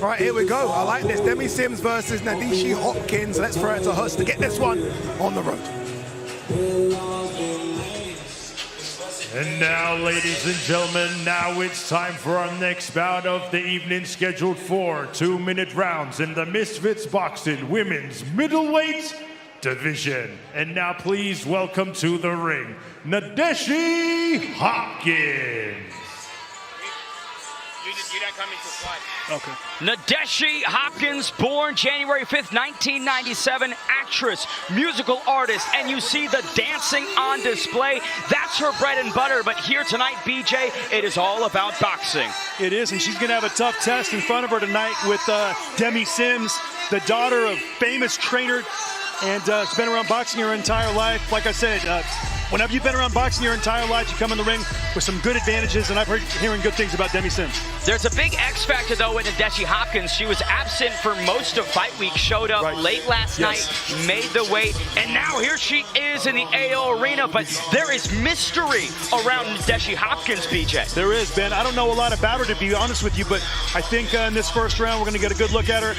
Right, here we go. I like this. Demi Sims versus Nadishi Hopkins. Let's throw it to Hus to get this one on the road. And now, ladies and gentlemen, now it's time for our next bout of the evening, scheduled for 2-minute rounds in the Misfits Boxing Women's Middleweight Division. And now please welcome to the ring, Nadishi Hopkins. You're not coming to fight. Okay. Nadishi Hopkins, born January 5th, 1997, actress, musical artist, and you see the dancing on display. That's her bread and butter, but here tonight, BJ, it is all about boxing. It is, and she's going to have a tough test in front of her tonight with Demi Sims, the daughter of famous trainer, and has been around boxing her entire life. Like I said, whenever you've been around boxing your entire life, you come in the ring with some good advantages, and I've heard hearing good things about Demi Sims. There's a big X factor, though, with Nadishi Hopkins. She was absent for most of Fight Week, showed up late last night, made the weight, and now here she is in the AO Arena, but there is mystery around Nadishi Hopkins, BJ. There is, Ben. I don't know a lot about her, to be honest with you, but I think in this first round, we're going to get a good look at her.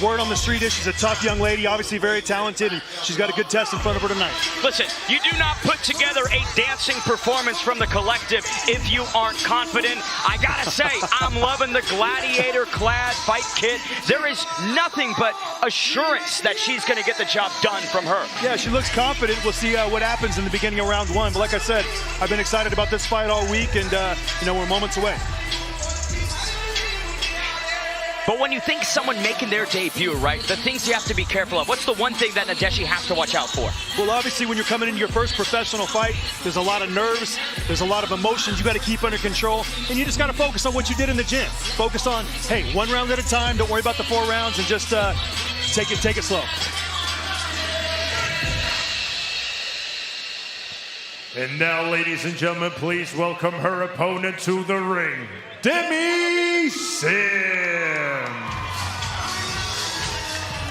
Word on the street is she's a tough young lady, obviously very talented, and she's got a good test in front of her tonight. Listen, you do not put together a dancing performance from the collective if you aren't confident. I gotta say, I'm loving the gladiator-clad fight kit. There is nothing but assurance that she's gonna get the job done from her. Yeah, she looks confident. We'll see what happens in the beginning of round one. But like I said, I've been excited about this fight all week, and you know, we're moments away. But when you think someone making their debut, right, the things you have to be careful of, what's the one thing that Nadishi has to watch out for? Well, obviously, when you're coming into your first professional fight, there's a lot of nerves, there's a lot of emotions you got to keep under control, and you just got to focus on what you did in the gym. Focus on, hey, 1 round at a time, don't worry about the 4 rounds, and just take it slow. And now, ladies and gentlemen, please welcome her opponent to the ring, Demi Sims.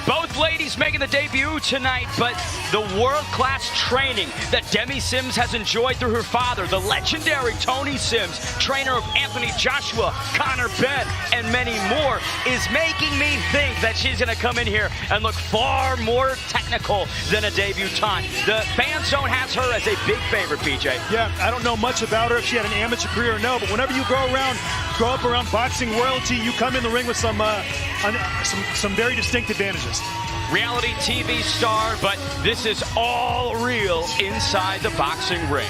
Both Both ladies making the debut tonight, but the world-class training that Demi Sims has enjoyed through her father, the legendary Tony Sims, trainer of Anthony Joshua, Connor Benn, and many more, is making me think that she's going to come in here and look far more technical than a debutante. The fan zone has her as a big favorite, PJ. Yeah, I don't know much about her, if she had an amateur career or no, but whenever you grow up around boxing royalty, you come in the ring with some very distinct advantages. Reality TV star, but this is all real inside the boxing ring.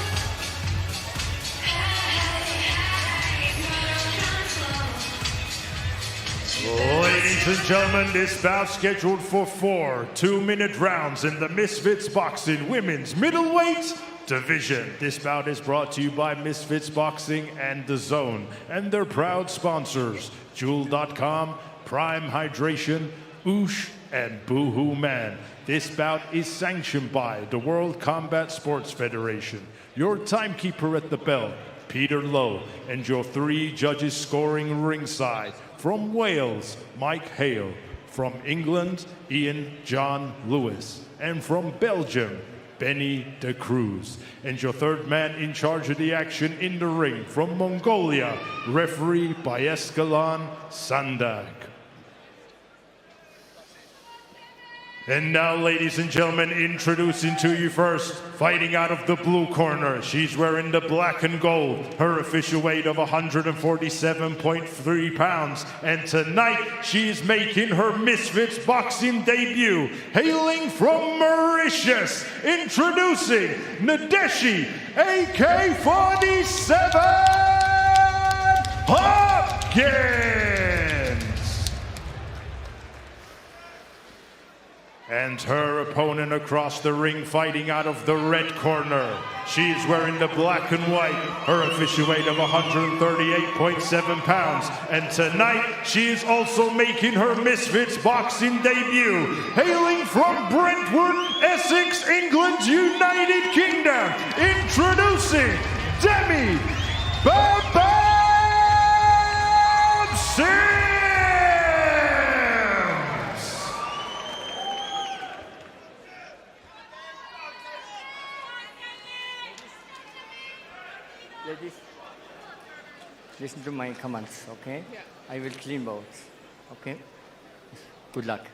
Ladies and gentlemen, this bout scheduled for 4 2-minute rounds in the Misfits Boxing Women's Middleweight Division. This bout is brought to you by Misfits Boxing and DAZN and their proud sponsors, Jewel.com, Prime Hydration, Oosh, and Boohoo Man. This bout is sanctioned by the World Combat Sports Federation. Your timekeeper at the bell, Peter Lowe, and your 3 judges scoring ringside. From Wales, Mike Hale. From England, Ian John Lewis. And from Belgium, Benny de Cruz. And your 3rd man in charge of the action in the ring, from Mongolia, referee Bayeskalan Sandag. And now, ladies and gentlemen, introducing to you first, fighting out of the blue corner. She's wearing the black and gold. Her official weight of 147.3 pounds. And tonight, she is making her Misfits boxing debut. Hailing from Mauritius, introducing Nadeshi AK-47 Hopkins. And her opponent across the ring, fighting out of the red corner. She's wearing the black and white, her official weight of 138.7 pounds. And tonight, she is also making her Misfits boxing debut. Hailing from Brentwood, Essex, England, United Kingdom, introducing Demi Bam Sims. Ladies, listen to my commands, okay? Yeah. I will clean both, okay? Good luck.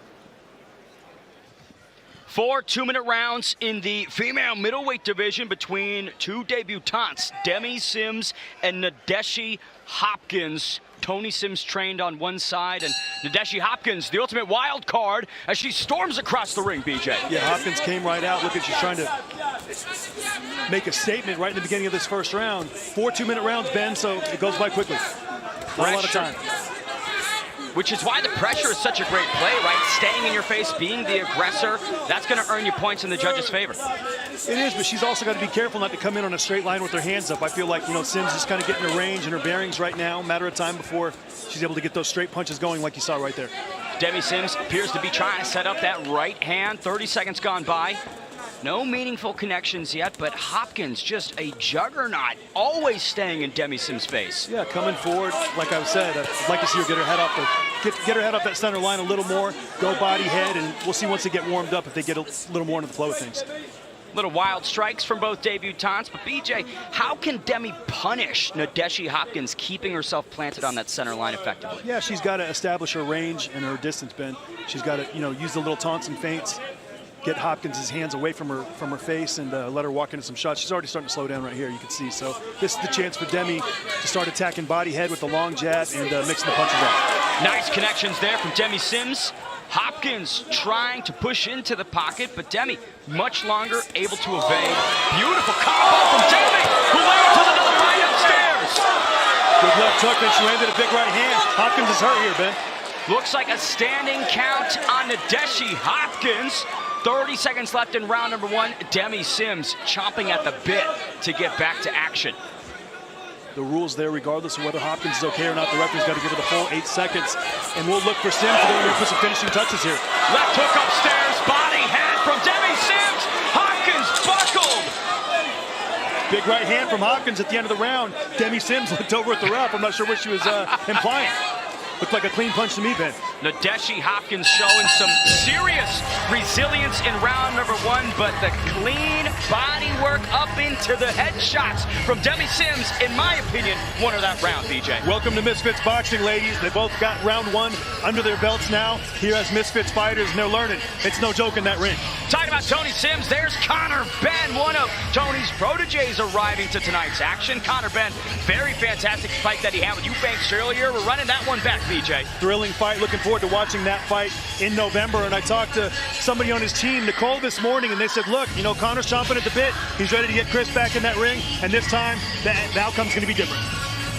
4 2-minute rounds in the female middleweight division between 2 debutantes, Demi Sims and Nadeshi Hopkins. Tony Sims trained on one side, and Nadeshi Hopkins, the ultimate wild card, as she storms across the ring, BJ. Yeah, Hopkins came right out. Look at, she's trying to make a statement right in the beginning of this first round. 4 2-minute rounds, Ben, so it goes by quickly. Not a lot of time. Which is why the pressure is such a great play, right? Staying in your face, being the aggressor, that's going to earn you points in the judges' favor. It is, but she's also got to be careful not to come in on a straight line with her hands up. I feel like, Sims is kind of getting her range and her bearings right now. Matter of time before she's able to get those straight punches going like you saw right there. Demi Sims appears to be trying to set up that right hand. 30 seconds gone by. No meaningful connections yet, but Hopkins just a juggernaut, always staying in Demi Sims' face. Yeah, coming forward, like I said, I'd like to see her get her head up, get her head up that center line a little more, go body head, and we'll see once they get warmed up if they get a little more into the flow of things. Little wild strikes from both debutantes, but BJ, how can Demi punish Nadeshi Hopkins keeping herself planted on that center line effectively? Yeah, she's got to establish her range and her distance, Ben. She's got to, use the little taunts and feints, get Hopkins' hands away from her face, and let her walk into some shots. She's already starting to slow down right here, you can see. So this is the chance for Demi to start attacking body head with the long jab and mixing the punches up. Nice connections there from Demi Sims. Hopkins trying to push into the pocket, but Demi much longer able to evade. Beautiful combo from Demi, who lands with another right upstairs. Good left hook, and she landed a big right hand. Hopkins is hurt here, Ben. Looks like a standing count on Nadeshi Hopkins. 30 seconds left in round number 1. Demi Sims chomping at the bit to get back to action. The rules there, regardless of whether Hopkins is okay or not, the referee's got to give it the full 8 seconds. And we'll look for Sims to put some finishing touches here. Left hook upstairs, body head from Demi Sims. Hopkins buckled. Big right hand from Hopkins at the end of the round. Demi Sims looked over at the ref. I'm not sure what she was implying. Looked like a clean punch to me, Ben. Nadeshi Hopkins showing some serious resilience in round number 1, but the clean body work up into the headshots from Demi Sims, in my opinion, won her that round, BJ. Welcome to Misfits Boxing, ladies. They both got round 1 under their belts now. Here as Misfits fighters, and they're learning. It's no joke in that ring. Talking about Tony Sims, there's Connor Ben, one of Tony's proteges arriving to tonight's action. Connor Ben, very fantastic fight that he had with Eubanks earlier. We're running that one back, BJ. Thrilling fight. Looking forward to watching that fight in November. And I talked to somebody on his team, Nicole, this morning, and they said, look, you know, Connor's chomping at the bit. He's ready to get Chris back in that ring, and this time the outcome's going to be different.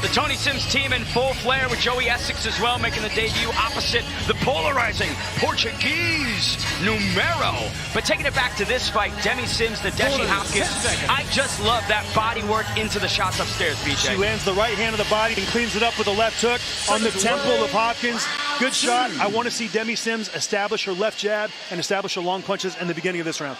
The Tony Sims team in full flare with Joey Essex as well, making the debut opposite the polarizing Portuguese Numero. But taking it back to this fight, Demi Sims, Nadeshi Hopkins, I just love that body work into the shots upstairs, BJ. She lands the right hand of the body and cleans it up with a left hook on the temple of Hopkins. Good shot. I want to see Demi Sims establish her left jab and establish her long punches in the beginning of this round.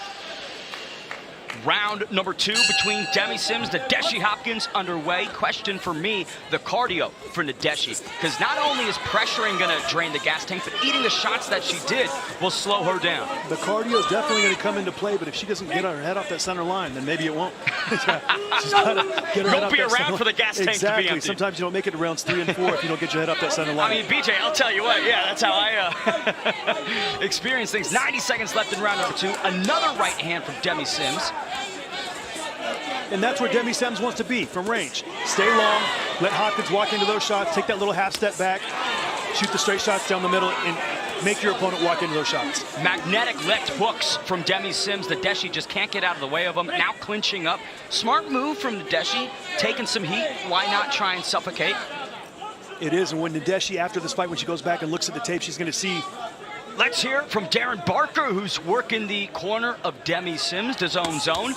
Round number 2 between Demi Sims, Nadeshi Hopkins underway. Question for me, the cardio for Nadeshi. Because not only is pressuring going to drain the gas tank, but eating the shots that she did will slow her down. The cardio is definitely going to come into play, but if she doesn't get her head off that center line, then maybe it won't. She's got to get her head off be that around for the gas tank to be empty. Sometimes you don't make it to rounds 3 and 4 if you don't get your head off that center line. I mean, BJ, I'll tell you what, yeah, that's how I experience things. 90 seconds left in round number 2. Another right hand from Demi Sims. And that's where Demi Sims wants to be, from range. Stay long, let Hopkins walk into those shots, take that little half step back, shoot the straight shots down the middle, and make your opponent walk into those shots. Magnetic left hooks from Demi Sims. Nadeshi just can't get out of the way of them. Now clinching up. Smart move from Nadeshi, taking some heat. Why not try and suffocate? It is, and when Nadeshi, after this fight, when she goes back and looks at the tape, she's going to see. Let's hear from Darren Barker, who's working the corner of Demi Sims, DAZN zone.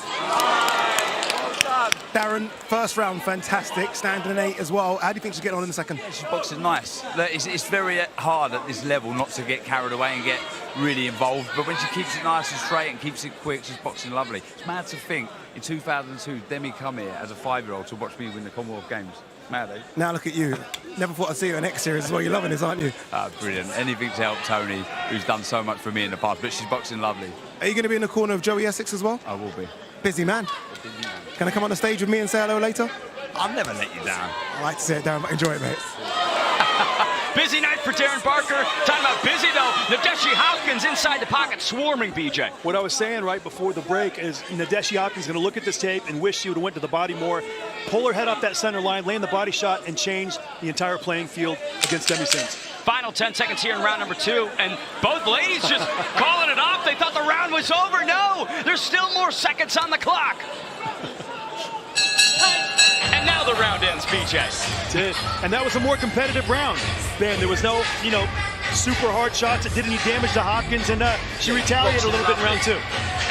Darren, first round, fantastic. Standing an 8 as well. How do you think she's getting on in the second? Yeah, she's boxing nice. It's very hard at this level not to get carried away and get really involved. But when she keeps it nice and straight and keeps it quick, she's boxing lovely. It's mad to think in 2002, Demi come here as a 5-year-old to watch me win the Commonwealth Games. Mad, eh? Now look at you. Never thought I'd see you in X Series as well. You're loving this, aren't you? Brilliant. Anything to help Tony, who's done so much for me in the past. But she's boxing lovely. Are you going to be in the corner of Joey Essex as well? I will be. Busy man. Can I come on the stage with me and say hello later? I'll never let you down. I like to say it, Darren, but enjoy it, mate. Busy night for Darren Barker. Talking about busy, though. Nadeshi Hopkins inside the pocket, swarming, BJ. What I was saying right before the break is Nadeshi Hopkins going to look at this tape and wish she would have went to the body more, pull her head off that center line, land the body shot, and change the entire playing field against Demi Sims. Final 10 seconds here in round number 2, and both ladies just calling it off. They thought the round was over. No, there's still more seconds on the clock. And now the round ends, BJ. That's it. And that was a more competitive round. Ben, there was no, super hard shots that did any damage to Hopkins, and she retaliated a little bit in round 2.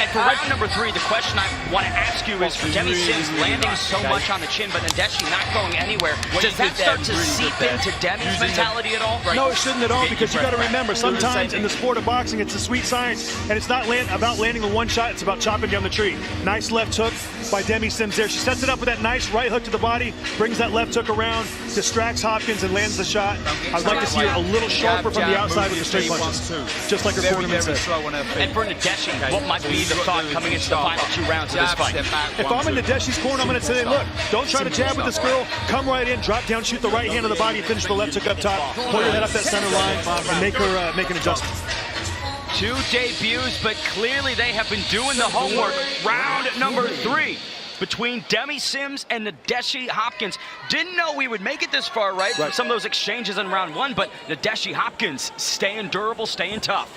And for round number 3, the question I want to ask you is, for Demi Sims landing so much on the chin, but Nadeshi not going anywhere, does that start to seep into Demi's mentality at all? No, it shouldn't at all, because you got to remember, sometimes in the sport of boxing, it's a sweet science, and it's not about landing the one shot, it's about chopping down the tree. Nice left hook by Demi Sims there. She sets it up with that nice right hook to the body, brings that left hook around, distracts Hopkins, and lands the shot. I'd like to see her a little sharper from the outside with the straight punches, just like her cornerman said. And for Nadeshi, what might be the thought coming into the final 2 rounds of this fight? If I'm in Nadeshi's corner, I'm going to say, look, don't try to jab with this girl. Come right in, drop down, shoot the right hand of the body, finish the left hook up top, pull your head up that center line, and make her make an adjustment. 2 debuts, but clearly they have been doing the homework. Round number 3 between Demi Sims and Nadeshi Hopkins. Didn't know we would make it this far, right? From some of those exchanges in round 1, but Nadeshi Hopkins staying durable, staying tough.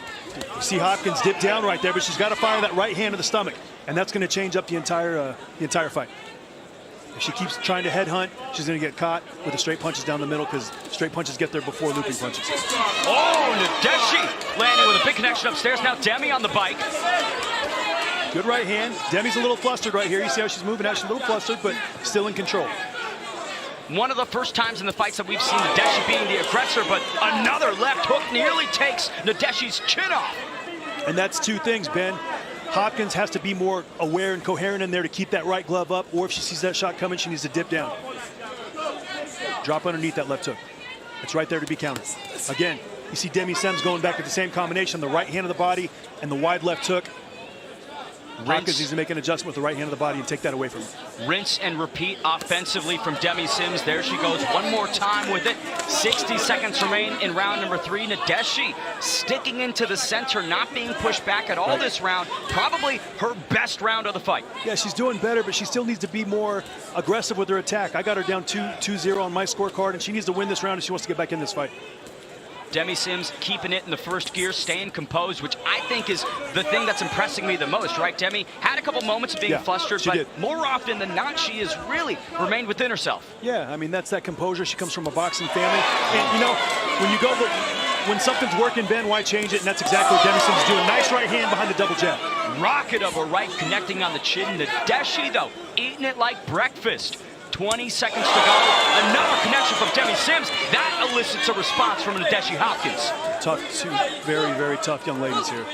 You see Hopkins dip down right there, but she's got to fire that right hand to the stomach, and that's going to change up the entire fight. If she keeps trying to headhunt, she's going to get caught with the straight punches down the middle, because straight punches get there before looping punches. Oh, Nadeshi landing with a big connection upstairs. Now Demi on the bike. Good right hand. Demi's a little flustered right here. You see how she's moving out. She's a little flustered, but still in control. One of the first times in the fights that we've seen Nadeshi being the aggressor, but another left hook nearly takes Nadeshi's chin off. And that's 2 things, Ben. Hopkins has to be more aware and coherent in there to keep that right glove up, or if she sees that shot coming, she needs to dip down. Drop underneath that left hook. It's right there to be countered. Again, You see Demi Sims going back to the same combination, the right hand of the body and the wide left hook. Hopkins needs to make an adjustment with the right hand of the body and take that away from him. Rinse and repeat offensively from Demi Sims. There she goes one more time with it. 60 seconds remain in round number 3. Nadeshi sticking into the center, not being pushed back at all this round. Probably her best round of the fight. Yeah, she's doing better, but she still needs to be more aggressive with her attack. I got her down 2-0 on my scorecard, and she needs to win this round if she wants to get back in this fight. Demi Sims keeping it in the first gear, staying composed, which I think is the thing that's impressing me the most, right? Demi had a couple moments of being flustered, but more often than not, she has really remained within herself. Yeah, I mean, that's that composure. She comes from a boxing family. And, you know, when something's working, Ben, why change it? And that's exactly what Demi Sims is doing. Nice right hand behind the double jab. Rocket of a right connecting on the chin. Nadeshi, though, eating it like breakfast. 20 seconds to go. Another connection from Demi Sims. That elicits a response from Nadeshi Hopkins. Tough, two very, very tough young ladies here.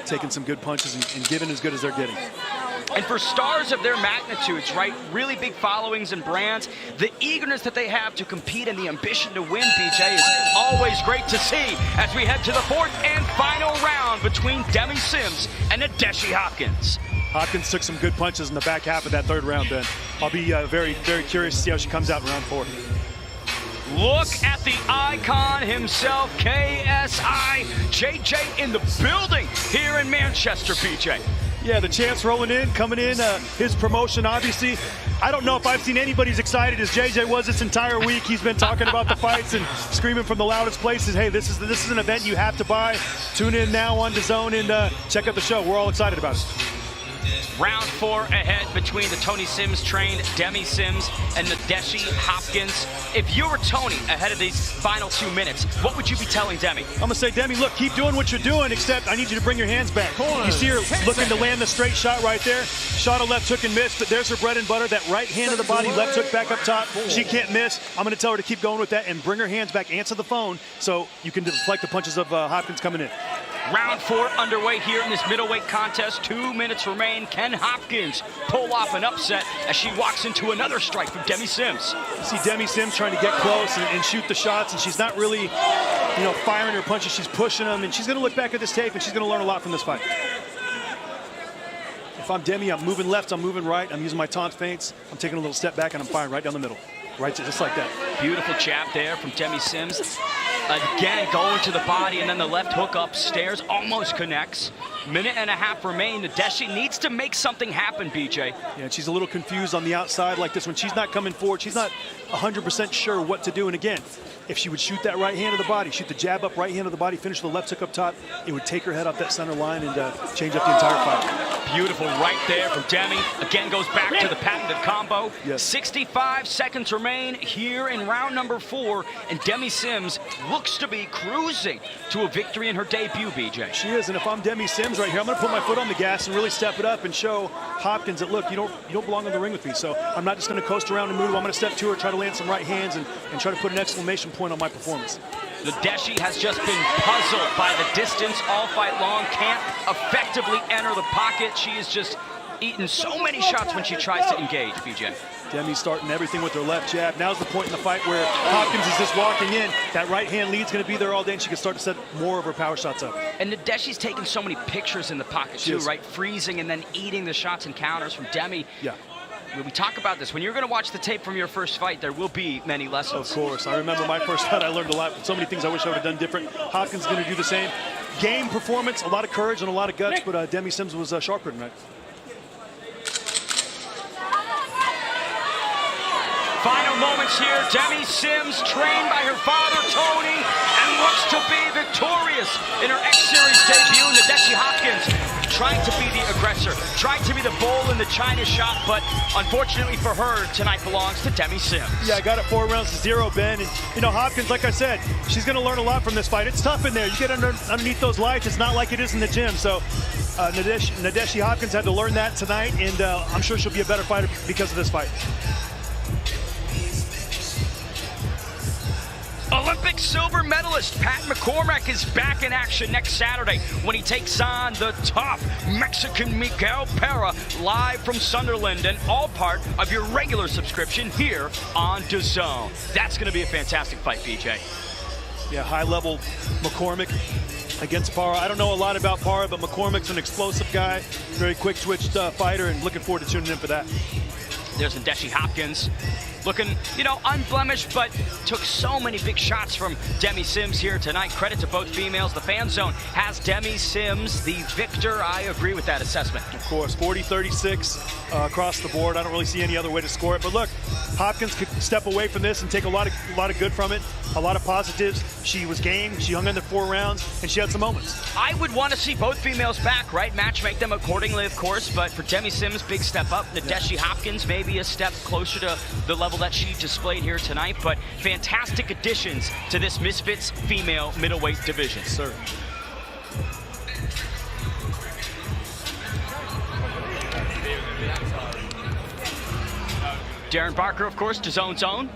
Taking some good punches and giving as good as they're getting. And for stars of their magnitudes, right, really big followings and brands, the eagerness that they have to compete and the ambition to win, BJ, is always great to see as we head to the 4th and final round between Demi Sims and Nadeshi Hopkins. Hopkins took some good punches in the back half of that 3rd round, Ben. I'll be very, very curious to see how she comes out in round 4. Look at the icon himself, KSI, JJ in the building here in Manchester, BJ. Yeah, the champs rolling in, coming in, his promotion, obviously. I don't know if I've seen anybody as excited as JJ was this entire week. He's been talking about the fights and screaming from the loudest places, hey, this is an event you have to buy. Tune in now on DAZN and check out the show. We're all excited about it. Round 4 ahead between the Tony Sims-trained Demi Sims and Nadeshi Hopkins. If you were Tony ahead of these final 2 minutes, what would you be telling Demi? I'm going to say, Demi, look, keep doing what you're doing, except I need you to bring your hands back. You see her looking to land the straight shot right there. Shot a left hook and missed, but there's her bread and butter, that right hand of the body, left hook back up top. She can't miss. I'm going to tell her to keep going with that and bring her hands back, answer the phone, so you can deflect the punches of Hopkins coming in. Round 4 underway here in this middleweight contest. 2 minutes remain. Can Hopkins pull off an upset as she walks into another strike from Demi Sims? You see Demi Sims trying to get close and shoot the shots, and she's not really, firing her punches. She's pushing them, and she's going to look back at this tape, and she's going to learn a lot from this fight. If I'm Demi, I'm moving left, I'm moving right, I'm using my taunt feints, I'm taking a little step back, and I'm firing right down the middle. Right, just like that. Beautiful jab there from Demi Sims. Again, going to the body, and then the left hook upstairs almost connects. Minute and a half remain. Nadeshi needs to make something happen, BJ. Yeah, she's a little confused on the outside like this one. She's not coming forward. She's not 100% sure what to do. And again, if she would shoot that right hand of the body, shoot the jab up, right hand of the body, finish the left hook up top, it would take her head off that center line and change up the entire fight. Beautiful right there from Demi. Again, goes back to the patented combo. Yes. 65 seconds remain here in round number 4, and Demi Sims looks to be cruising to a victory in her debut, BJ. She is, and if I'm Demi Sims right here, I'm going to put my foot on the gas and really step it up and show Hopkins that, look, you don't belong in the ring with me, so I'm not just going to coast around and move. I'm going to step to her, try to land some right hands, and try to put an exclamation point on my performance. Nadeshi has just been puzzled by the distance all fight long, can't effectively enter the pocket. She is just eaten so many shots when she tries to engage, BJ. Demi's starting everything with her left jab. Now's the point in the fight where Hopkins is just walking in. That right hand lead's going to be there all day, and she can start to set more of her power shots up. And Nadeshi's taking so many pictures in the pocket too, right? Freezing and then eating the shots and counters from Demi. Yeah. We talk about this. When you're going to watch the tape from your first fight, there will be many lessons. Of course. I remember my first fight. I learned a lot. So many things I wish I would have done different. Hopkins is going to do the same. Game performance, a lot of courage and a lot of guts, but Demi Sims was sharper tonight. Final moments here. Demi Sims, trained by her father, Tony, and looks to be victorious in her X Series debut. Nadeshi Hopkins trying to be the aggressor, trying to be the bull in the China shop, but unfortunately for her, tonight belongs to Demi Sims. Yeah, I got it 4 rounds to 0, Ben. And, Hopkins, like I said, she's going to learn a lot from this fight. It's tough in there. You get underneath those lights. It's not like it is in the gym. So Nadeshi Hopkins had to learn that tonight, and I'm sure she'll be a better fighter because of this fight. Olympic silver medalist Pat McCormack is back in action next Saturday when he takes on the tough Mexican Miguel Pera live from Sunderland, and all part of your regular subscription here on DAZN. That's going to be a fantastic fight, BJ. Yeah, high-level McCormick against Parra. I don't know a lot about Parra, but McCormick's an explosive guy, very quick-twitched fighter, and looking forward to tuning in for that. There's Nadeshi Hopkins. Looking, you know, unblemished, but took so many big shots from Demi Sims here tonight. Credit to both females. The fan zone has Demi Sims the victor. I agree with that assessment. Of course, 40-36 across the board. I don't really see any other way to score it. But look, Hopkins could step away from this and take a lot of good from it, a lot of positives. She was game. She hung in there 4 rounds, and she had some moments. I would want to see both females back, right? Match make them accordingly, of course. But for Demi Sims, big step up. Nadeshi Hopkins, maybe a step closer to the level that she displayed here tonight, but fantastic additions to this Misfits female middleweight division. Sir. Darren Barker, of course, DAZN's own.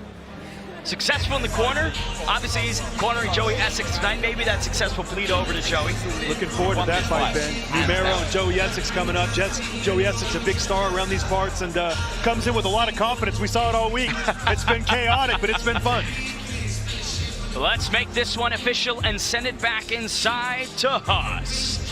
Successful in the corner. Obviously, he's cornering Joey Essex tonight. Maybe that successful bleed over to Joey. Looking forward to that fight, Ben. Numero and Joey Essex coming up. Joey Essex, a big star around these parts, and comes in with a lot of confidence. We saw it all week. It's been chaotic, but it's been fun. Let's make this one official and send it back inside to Haas.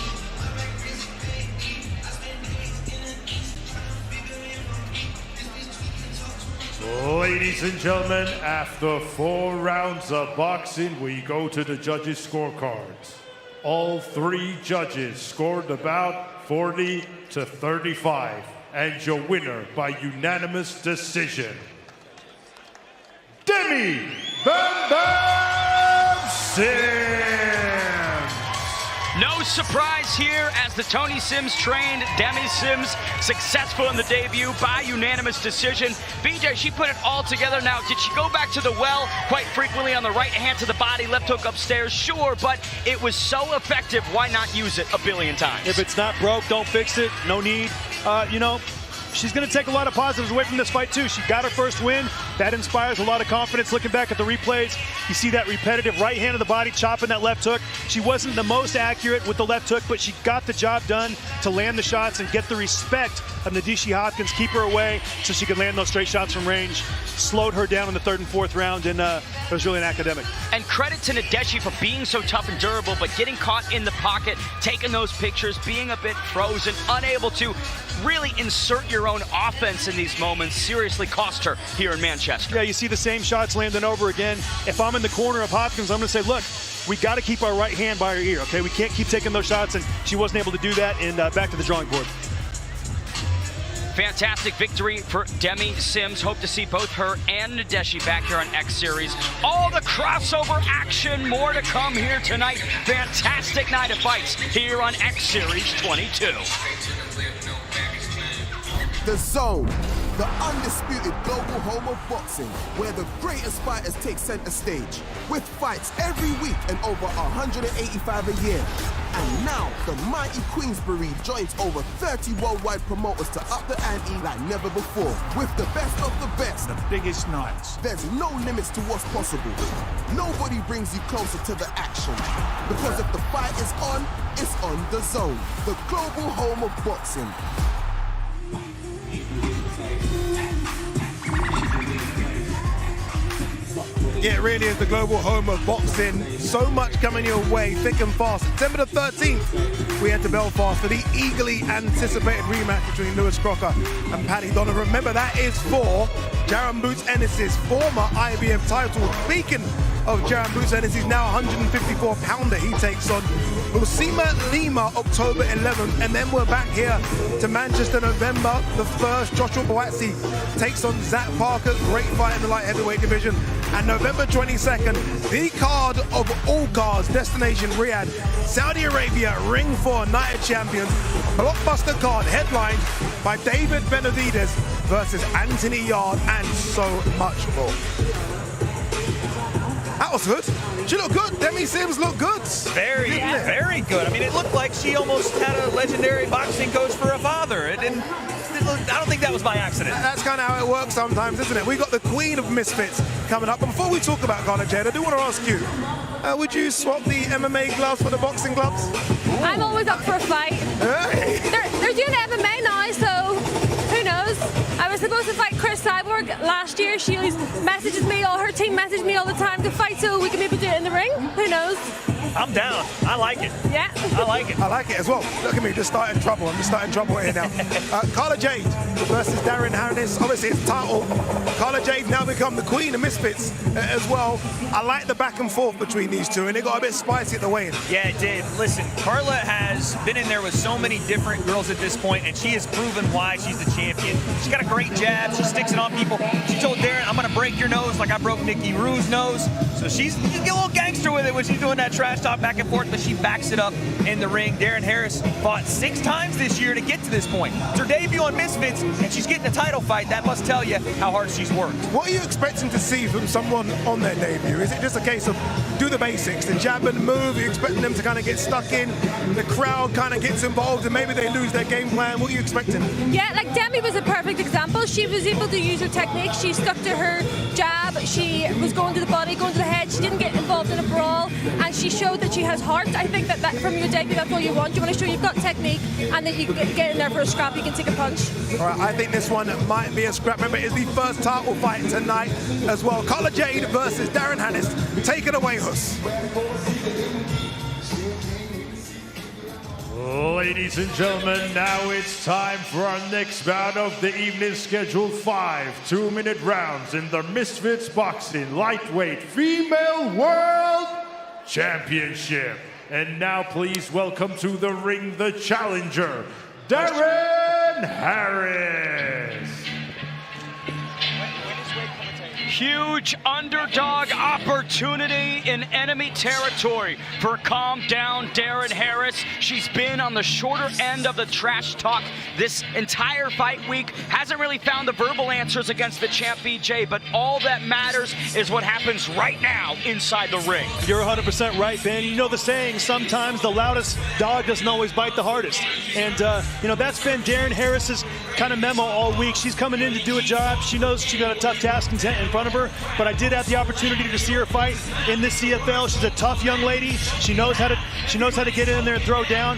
Ladies and gentlemen, after 4 rounds of boxing, we go to the judges' scorecards. All 3 judges scored about 40-35, and your winner by unanimous decision, Demi "Bam Bam" Sims. No surprise here as the Tony Sims trained Demi Sims successful in the debut by unanimous decision. BJ, she put it all together. Now, did she go back to the well quite frequently on the right hand to the body, left hook upstairs? Sure, but it was so effective. Why not use it a billion times? If it's not broke, don't fix it. No need. You know, she's going to take a lot of positives away from this fight, too. She got her first win. That inspires a lot of confidence. Looking back at the replays, you see that repetitive right hand of the body, chopping that left hook. She wasn't the most accurate with the left hook, but she got the job done to land the shots and get the respect of Nadeshi Hopkins, keep her away so she could land those straight shots from range. Slowed her down in the 3rd and 4th round, and it was really an academic. And credit to Nadeshi for being so tough and durable, but getting caught in the pocket, taking those pictures, being a bit frozen, unable to really insert your own offense in these moments, seriously cost her here in Manchester. Yeah, you see the same shots landing over again. If I'm in the corner of Hopkins, I'm going to say, look, we got to keep our right hand by our ear, okay? We can't keep taking those shots, and she wasn't able to do that, and back to the drawing board. Fantastic victory for Demi Sims. Hope to see both her and Nadeshi back here on X Series. All the crossover action, more to come here tonight. Fantastic night of fights here on X Series 22. The Zone, the undisputed global home of boxing, where the greatest fighters take center stage, with fights every week and over 185 a year. And now, the mighty Queensberry joins over 30 worldwide promoters to up the ante like never before, with the best of the best. The biggest nights. There's no limits to what's possible. Nobody brings you closer to the action. Because if the fight is on, it's on The Zone, the global home of boxing. Yeah, it really is the global home of boxing. So much coming your way, thick and fast. September the 13th, we head to Belfast for the eagerly anticipated rematch between Lewis Crocker and Paddy Donovan. Remember, that is for Jaron Boots Ennis' former IBF title. Speaking of Jaron Boots Ennis, he's now 154-pounder. He takes on Ulcima Lima October 11th, and then we're back here to Manchester November the 1st. Joshua Boazzi takes on Zach Parker. Great fight in the light heavyweight division. And November 22nd, the card of all cards, Destination Riyadh, Saudi Arabia, Ring 4 Night of Champions, blockbuster card headlined by David Benavidez versus Anthony Yard, and so much more. That was good. She looked good. Demi Sims looked good. Very good. I mean, it looked like she almost had a legendary boxing coach for a father. It didn't. I don't think that was by accident. That's kind of how it works sometimes, isn't it? We got the queen of misfits coming up. But before we talk about Garner Jade, I do want to ask you, would you swap the MMA gloves for the boxing gloves? Ooh. I'm always up for a fight. Hey. They're doing MMA now, so who knows? I was supposed to fight Chris Cyborg last last year. She always messages me, her team messages me all the time to fight so we can maybe do it in the ring. Who knows? I'm down. I like it. Yeah. I like it. I like it as well. Look at me, just starting trouble. I'm just starting trouble here now. Carla Jade versus Darren Harris. Obviously, it's title. Carla Jade now become the queen of Misfits as well. I like the back and forth between these two, and it got a bit spicy at the weigh-in. Yeah, it did. Listen, Carla has been in there with so many different girls at this point, and she has proven why she's the champion. She's got a great jab. She sticks it on people. She told Darren, I'm going to break your nose like I broke Nikki Rue's nose. So she's a little gangster with it when she's doing that trash talk back and forth, but she backs it up in the ring. Darren Harris fought 6 times this year to get to this point. It's her debut on Misfits, and she's getting a title fight. That must tell you how hard she's worked. What are you expecting to see from someone on their debut? Is it just a case of do the basics, the jab and move? Are you expecting them to kind of get stuck in? The crowd kind of gets involved and maybe they lose their game plan? What are you expecting? Yeah, like Demi was a perfect example. She was able to use her technique. She stuck to her jab. She was going to the body, going to the head. She didn't get involved in a brawl, and she showed that she has heart. I think that from your debut, that's all you want. You want to show you've got technique and that you can get in there for a scrap. You can take a punch. All right, I think this one might be a scrap. Remember, it's the first title fight tonight as well. Carla Jade versus Darren Harris. Take it away, Huss. Ladies and gentlemen, now it's time for our next bout of the evening, scheduled 5 2-minute rounds in the Misfits Boxing Lightweight Female World Championship. And now please welcome to the ring the challenger, Darren Harris. Huge underdog opportunity in enemy territory for calm down Darren Harris. She's been on the shorter end of the trash talk this entire fight week. Hasn't really found the verbal answers against the champ BJ, but all that matters is what happens right now inside the ring. You're 100% right, Ben. You know the saying, sometimes the loudest dog doesn't always bite the hardest. And, that's been Darren Harris's kind of memo all week. She's coming in to do a job. She knows she got a tough task in front of her, but I did have the opportunity to see her fight in the CFL. She's a tough young lady. She knows how to get in there and throw down.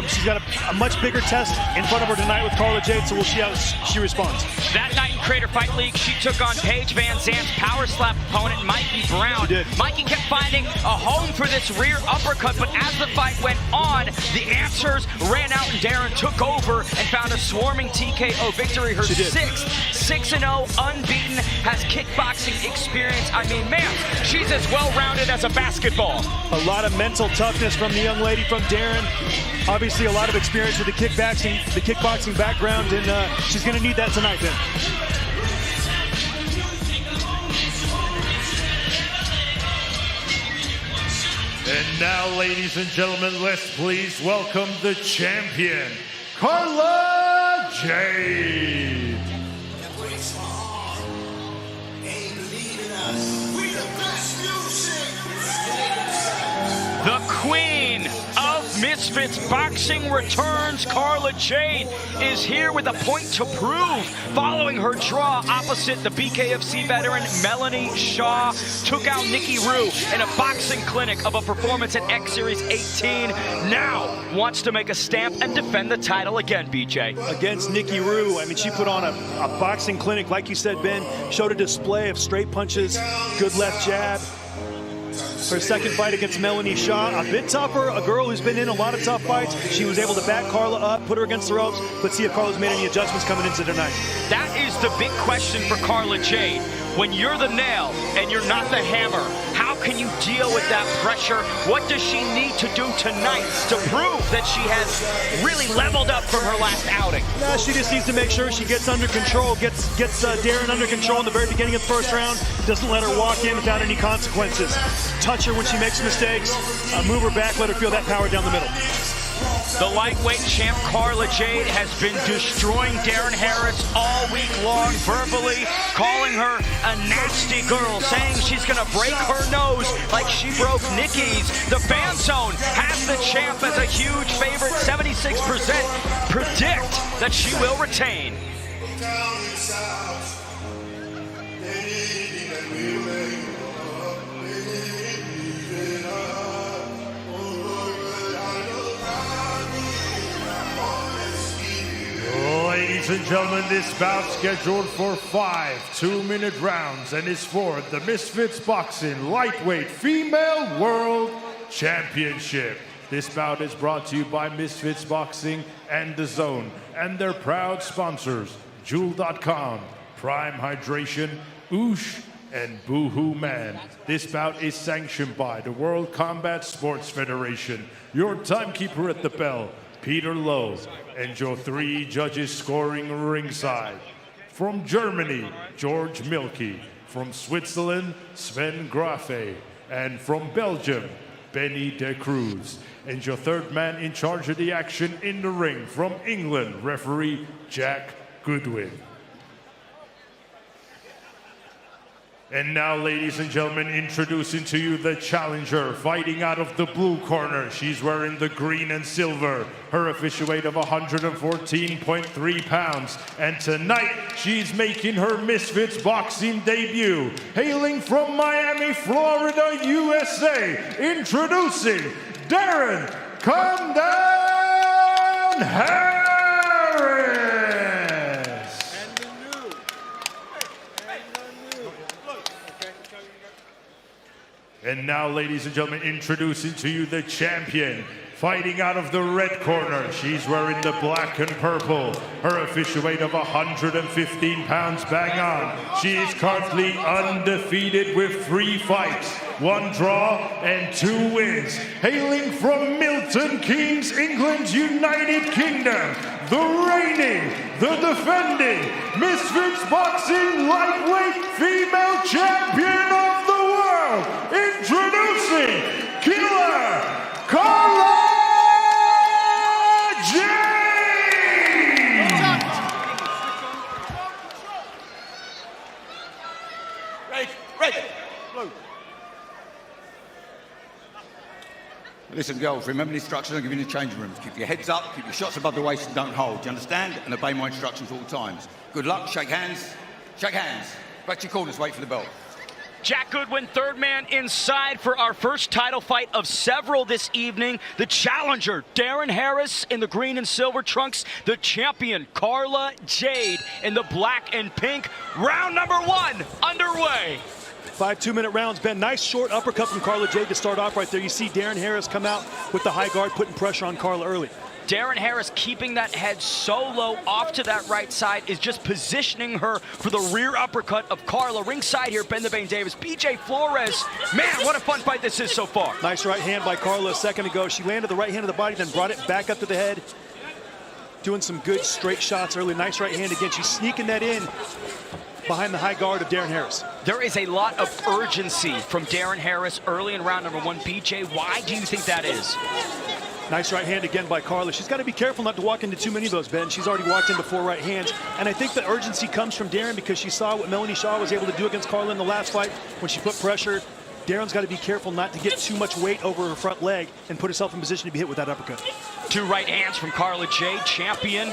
She's got a much bigger test in front of her tonight with Carla Jade, so we'll see how she responds. That night in Crater Fight League, she took on Paige Van Zandt's power slap opponent, Mikey Brown. She did. Mikey kept finding a home for this rear uppercut, but as the fight went on, the answers ran out and Darren took over and found a swarming TKO victory. Her 6th 6-0 unbeaten, has kickboxing experience. I mean, man, she's as well-rounded as a basketball. A lot of mental toughness from the young lady from Darren. Obviously, a lot of experience with the kickboxing background, and she's going to need that tonight, Ben. And now, ladies and gentlemen, let's please welcome the champion, Carla Jade. The queen of Misfits Boxing returns. Carla Jade is here with a point to prove. Following her draw opposite the BKFC veteran Melanie Shaw, took out Nikki Rue in a boxing clinic of a performance at X Series 18. Now wants to make a stamp and defend the title again, BJ. Against Nikki Rue, I mean, she put on a boxing clinic, like you said, Ben. Showed a display of straight punches, good left jab. Her second fight against Melanie Shaw, a bit tougher, a girl who's been in a lot of tough fights. She was able to back Carla up, put her against the ropes. Let's see if Carla's made any adjustments coming into tonight. That is the big question for Carla Jade. When you're the nail and you're not the hammer, how can you deal with that pressure? What does she need to do tonight to prove that she has really leveled up from her last outing? No, she just needs to make sure she gets under control, gets Darren under control in the very beginning of the first round, doesn't let her walk in without any consequences. Touch her when she makes mistakes, move her back, let her feel that power down the middle. The lightweight champ Carla Jade has been destroying Darren Harris all week long, verbally calling her a nasty girl, saying she's gonna break her nose like she broke Nikki's. The fan zone has the champ as a huge favorite, 76% predict that she will retain. Ladies Ladies and gentlemen, this bout scheduled for 5 2-minute rounds and is for the Misfits Boxing Lightweight Female World Championship. This bout is brought to you by Misfits Boxing and DAZN and their proud sponsors, Juul.com, Prime Hydration, Oosh, and Boohoo Man. This bout is sanctioned by the World Combat Sports Federation, your timekeeper at the bell, Peter Lowe, and your 3 judges scoring ringside. From Germany, George Milky. From Switzerland, Sven Grafe. And from Belgium, Benny de Cruz. And your 3rd man in charge of the action in the ring, from England, referee Jack Goodwin. And now, ladies and gentlemen, introducing to you the challenger, fighting out of the blue corner. She's wearing the green and silver. Her official weight of 114.3 pounds. And tonight, she's making her Misfits boxing debut. Hailing from Miami, Florida, USA, introducing Darren "Come Down" Harris. And now, ladies and gentlemen, introducing to you the champion. Fighting out of the red corner, she's wearing the black and purple. Her official weight of 115 pounds bang on. She is currently undefeated with 3 fights, 1 draw and 2 wins. Hailing from Milton Keynes, England, United Kingdom, the reigning, the defending Misfits Boxing Lightweight Female Champion of the World, introducing Killer Carla Listen, girls, remember the instructions I give you in the changing rooms. Keep your heads up, keep your shots above the waist and don't hold. Do you understand? And obey my instructions all times. Good luck, shake hands. Shake hands. Back to your corners, wait for the bell. Jack Goodwin, 3rd man inside for our first title fight of several this evening. The challenger, Darren Harris, in the green and silver trunks. The champion, Carla Jade, in the black and pink. Round number 1 underway. 5 2-minute rounds, Ben. Nice short uppercut from Carla Jade to start off right there. You see Darren Harris come out with the high guard, putting pressure on Carla early. Darren Harris keeping that head so low off to that right side is just positioning her for the rear uppercut of Carla. Ringside here, Ben the Bane Davis, BJ Flores. Man, what a fun fight this is so far. Nice right hand by Carla a second ago. She landed the right hand of the body, then brought it back up to the head. Doing some good straight shots early. Nice right hand again. She's sneaking that in behind the high guard of Darren Harris. There is a lot of urgency from Darren Harris early in round number 1. BJ, why do you think that is? Nice right hand again by Carla. She's got to be careful not to walk into too many of those, Ben. She's already walked into 4 right hands. And I think the urgency comes from Darren because she saw what Melanie Shaw was able to do against Carla in the last fight when she put pressure. Darren's got to be careful not to get too much weight over her front leg and put herself in position to be hit with that uppercut. 2 right hands from Carla Jade, champion.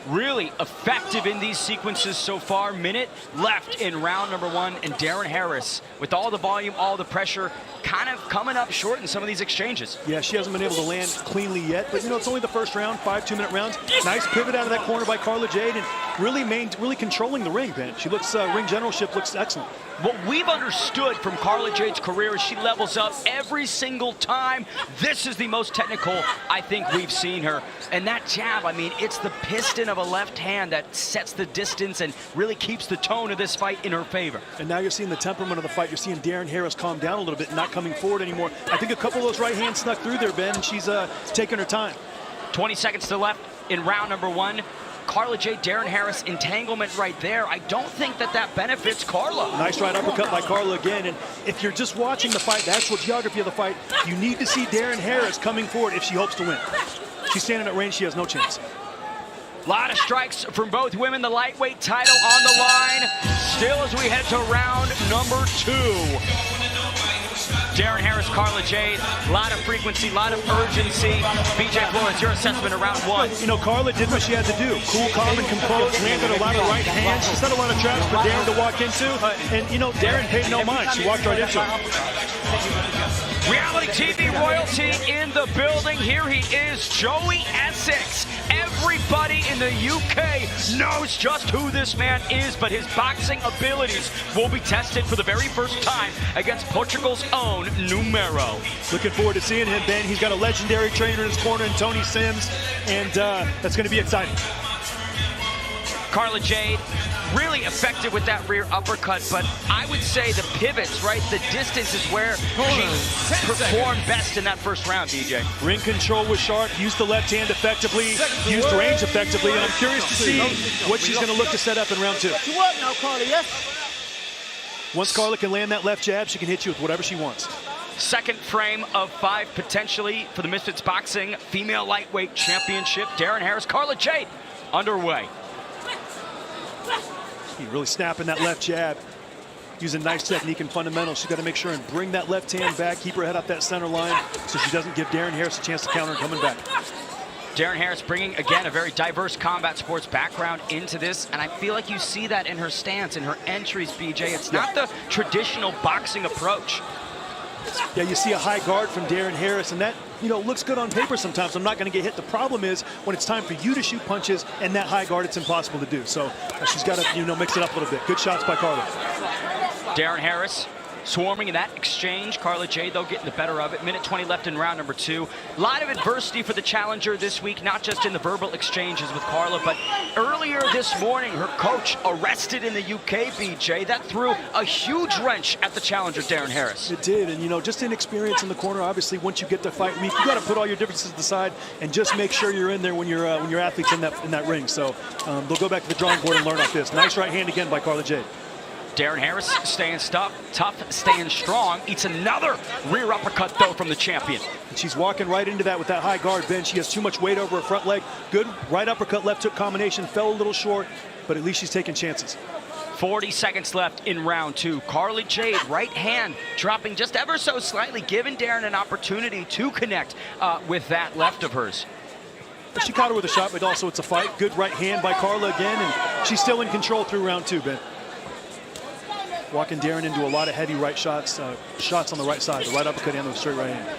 Really effective in these sequences so far. Minute left in round number 1, and Darren Harris, with all the volume, all the pressure, kind of coming up short in some of these exchanges. Yeah, she hasn't been able to land cleanly yet, but you know, it's only the first round, 5 2-minute rounds. Nice pivot out of that corner by Carla Jade, and really controlling the ring, Ben. She looks, ring generalship looks excellent. What we've understood from Carla Jade's career is she levels up every single time. This is the most technical I think we've seen her. And that jab, I mean, it's the piston of a left hand that sets the distance and really keeps the tone of this fight in her favor. And now you're seeing the temperament of the fight. You're seeing Darren Harris calm down a little bit, not coming forward anymore. I think a couple of those right hands snuck through there, Ben, and she's taking her time. 20 seconds to left in round number 1. Carla Jade, Darren Harris entanglement right there. I don't think that benefits Carla. Nice right uppercut by Carla again. And if you're just watching the fight, the actual geography of the fight, you need to see Darren Harris coming forward if she hopes to win. She's standing at range, she has no chance. A lot of strikes from both women. The lightweight title on the line. Still as we head to round number 2. Darren Harris, Carla Jade, a lot of frequency, a lot of urgency. BJ Flores, your assessment of round 1. You know, Carla did what she had to do. Cool, calm, and composed, landed a lot of right hands. She set a lot of traps for Darren to walk into. And, you know, Darren paid no mind. She walked right into him. Reality TV royalty in the building. Here he is, Joey Essex. Everybody in the UK knows just who this man is, but his boxing abilities will be tested for the very first time against Portugal's own Numero. Looking forward to seeing him, Ben. He's got a legendary trainer in his corner in Tony Sims, and that's going to be exciting. Carla Jade, really effective with that rear uppercut, but I would say the pivots, right? The distance is where she performed best in that first round, DJ. Ring control was sharp, used the left hand effectively, used range effectively, and I'm curious to see what she's going to look to set up in round 2. You up now, Carla, yes? Once Carla can land that left jab, she can hit you with whatever she wants. Second frame of 5 potentially for the Misfits Boxing Female Lightweight Championship. Darren Harris, Carla Jade underway. He's really snapping that left jab, using nice technique and fundamentals. She's got to make sure and bring that left hand back, keep her head up that center line so she doesn't give Darren Harris a chance to counter and coming back. Darren Harris bringing, again, a very diverse combat sports background into this, and I feel like you see that in her stance, in her entries, BJ. It's not the traditional boxing approach. Yeah, you see a high guard from Darren Harris, and that, you know, looks good on paper sometimes. I'm not going to get hit. The problem is when it's time for you to shoot punches and that high guard, it's impossible to do. So she's got to, you know, mix it up a little bit. Good shots by Carla. Darren Harris swarming in that exchange. Carla Jade, though, getting the better of it. Minute 20 left in round number 2. A lot of adversity for the challenger this week, not just in the verbal exchanges with Carla, but earlier this morning, her coach arrested in the UK, BJ. That threw a huge wrench at the challenger, Darren Harris. It did, and, you know, just inexperience in the corner. Obviously, once you get to fight week, you got to put all your differences to the side and just make sure you're in there when your athlete's in that ring. So they'll go back to the drawing board and learn off this. Nice right hand again by Carla Jade. Darren Harris staying tough, staying strong. Eats another rear uppercut, though, from the champion. And she's walking right into that with that high guard, Ben. She has too much weight over her front leg. Good right uppercut, left hook combination. Fell a little short, but at least she's taking chances. 40 seconds left in round 2. Carla Jade, right hand, dropping just ever so slightly, giving Darren an opportunity to connect with that left of hers. She caught her with a shot, but also it's a fight. Good right hand by Carla again, and she's still in control through round 2, Ben. Walking Darren into a lot of heavy right shots, shots on the right side, the right uppercut and the straight right hand.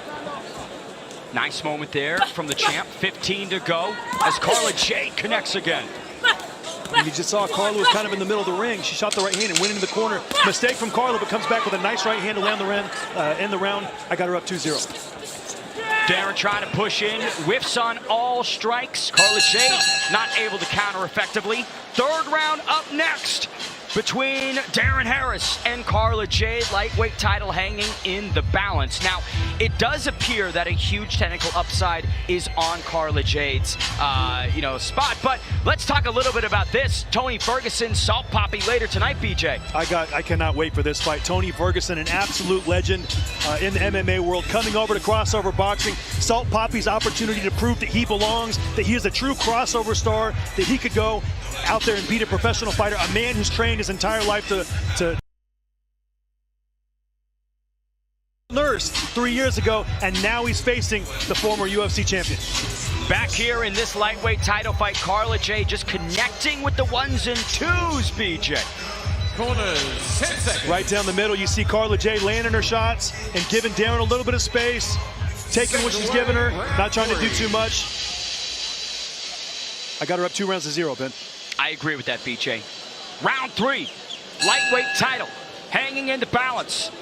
Nice moment there from the champ. 15 to go as Carla Jade connects again. And you just saw Carla was kind of in the middle of the ring. She shot the right hand and went into the corner. Mistake from Carla, but comes back with a nice right hand to land the round. I got her up 2-0. Darren trying to push in, whiffs on all strikes. Carla Jade not able to counter effectively. Third round up next between Darren Harris and Carla Jade. Lightweight title hanging in the balance. Now, it does appear that a huge technical upside is on Carla Jade's spot, but let's talk a little bit about this. Tony Ferguson, Salt Poppy later tonight, BJ. I cannot wait for this fight. Tony Ferguson, an absolute legend in the MMA world, coming over to crossover boxing. Salt Poppy's opportunity to prove that he belongs, that he is a true crossover star, that he could go out there and beat a professional fighter, a man who's trained his entire life to nurse 3 years ago, and now he's facing the former UFC champion. Back here in this lightweight title fight, Carla Jade just connecting with the 1s and 2s, BJ. Corners, 10 seconds. Right down the middle, you see Carla Jade landing her shots and giving Darren a little bit of space, taking what she's giving her, not trying to do too much. I got her up 2-0, Ben. I agree with that, BJ. Round 3, lightweight title, hanging in the balance.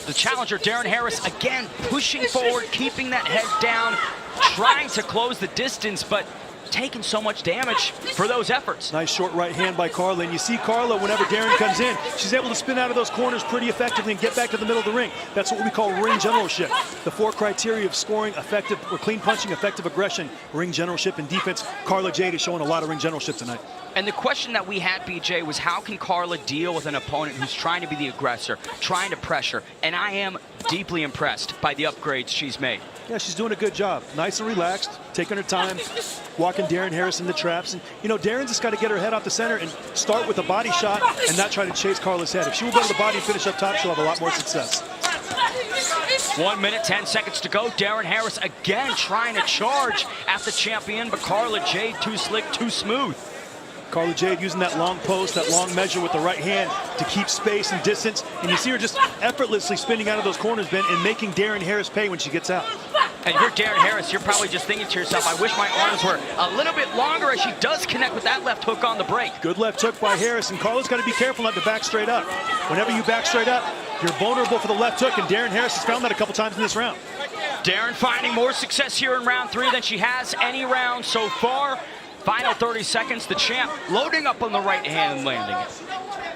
The challenger, Darren Harris, again pushing forward, keeping that head down, trying to close the distance, but taking so much damage for those efforts. Nice short right hand by Carla, and you see Carla, whenever Darren comes in, she's able to spin out of those corners pretty effectively and get back to the middle of the ring. That's what we call ring generalship. The 4 criteria of scoring, effective or clean punching, effective aggression, ring generalship, and defense. Carla Jade is showing a lot of ring generalship tonight. And the question that we had, BJ, was how can Carla deal with an opponent who's trying to be the aggressor, trying to pressure? And I am deeply impressed by the upgrades she's made. Yeah, she's doing a good job. Nice and relaxed, taking her time, walking Darren Harris into traps. And, you know, Darren's just got to get her head off the center and start with a body shot and not try to chase Carla's head. If she will go to the body and finish up top, she'll have a lot more success. 1 minute, 10 seconds to go. Darren Harris again trying to charge at the champion, but Carla Jade too slick, too smooth. Carla Jade using that long post, that long measure with the right hand to keep space and distance. And you see her just effortlessly spinning out of those corners, Ben, and making Darren Harris pay when she gets out. And you're Darren Harris, you're probably just thinking to yourself, I wish my arms were a little bit longer, as she does connect with that left hook on the break. Good left hook by Harris, and Carla's got to be careful not to back straight up. Whenever you back straight up, you're vulnerable for the left hook, and Darren Harris has found that a couple times in this round. Darren finding more success here in round 3 than she has any round so far. Final 30 seconds, the champ loading up on the right hand and landing it.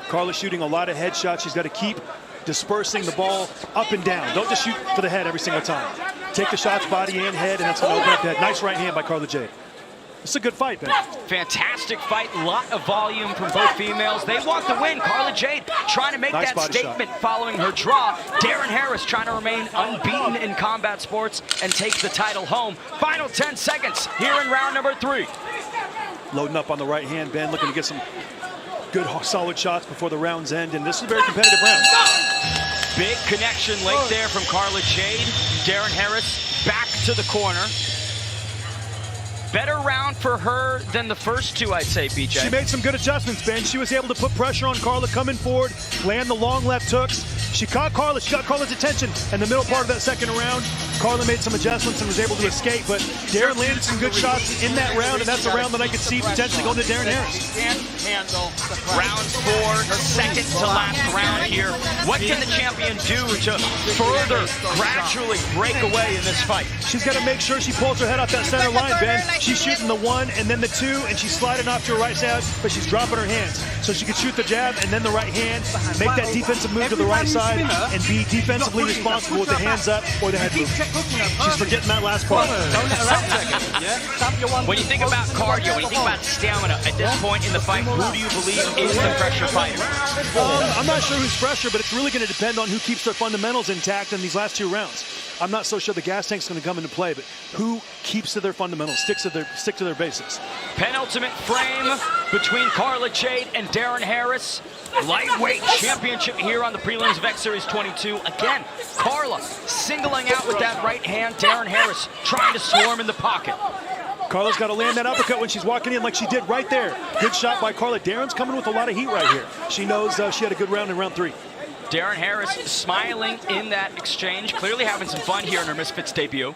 Carla shooting a lot of headshots. She's got to keep dispersing the ball up and down. Don't just shoot for the head every single time. Take the shots body and head, and that's going to open up the head. Nice right hand by Carla Jade. It's a good fight, Ben. Fantastic fight, lot of volume from both females. They want the win. Carla Jade trying to make Nice that body statement following her draw. Darren Harris trying to remain unbeaten in combat sports and take the title home. Final 10 seconds here in round number 3. Loading up on the right hand, Ben, looking to get some good, solid shots before the rounds end, and this is a very competitive round. Big connection late there from Carla Jade. Darren Harris back to the corner. Better round for her than the first two, I'd say, BJ. She made some good adjustments, Ben. She was able to put pressure on Carla coming forward, land the long left hooks. She caught Carla, she got Carla's attention in the middle part of that second round. Carla made some adjustments and was able to escape, but Darren landed some good shots in that round, and that's a round that I could see potentially going to Darren Harris. Round 4, second to last round here. What can the champion do to further gradually break away in this fight? She's got to make sure she pulls her head off that center line, Ben. She's shooting the 1 and then the 2, and she's sliding off to her right side, but she's dropping her hands. So she can shoot the jab and then the right hand, make that defensive move to the right side, and be defensively responsible with the hands up or the head move. She's forgetting that last part. When you think about cardio, when you think about stamina, at this point in the fight, who do you believe is the pressure fighter? I'm not sure who's fresher, but it's really going to depend on who keeps their fundamentals intact in these last 2 rounds. I'm not so sure the gas tank's going to come into play, but who keeps to their fundamentals, stick to their basics. Penultimate frame between Carla Jade and Darren Harris. Lightweight championship here on the prelims of X Series 22. Again, Carla singling out with that right hand. Darren Harris trying to swarm in the pocket. Carla's got to land that uppercut when she's walking in like she did right there. Good shot by Carla. Darren's coming with a lot of heat right here. She knows she had a good round in round 3. Darren Harris smiling in that exchange, clearly having some fun here in her Misfits debut.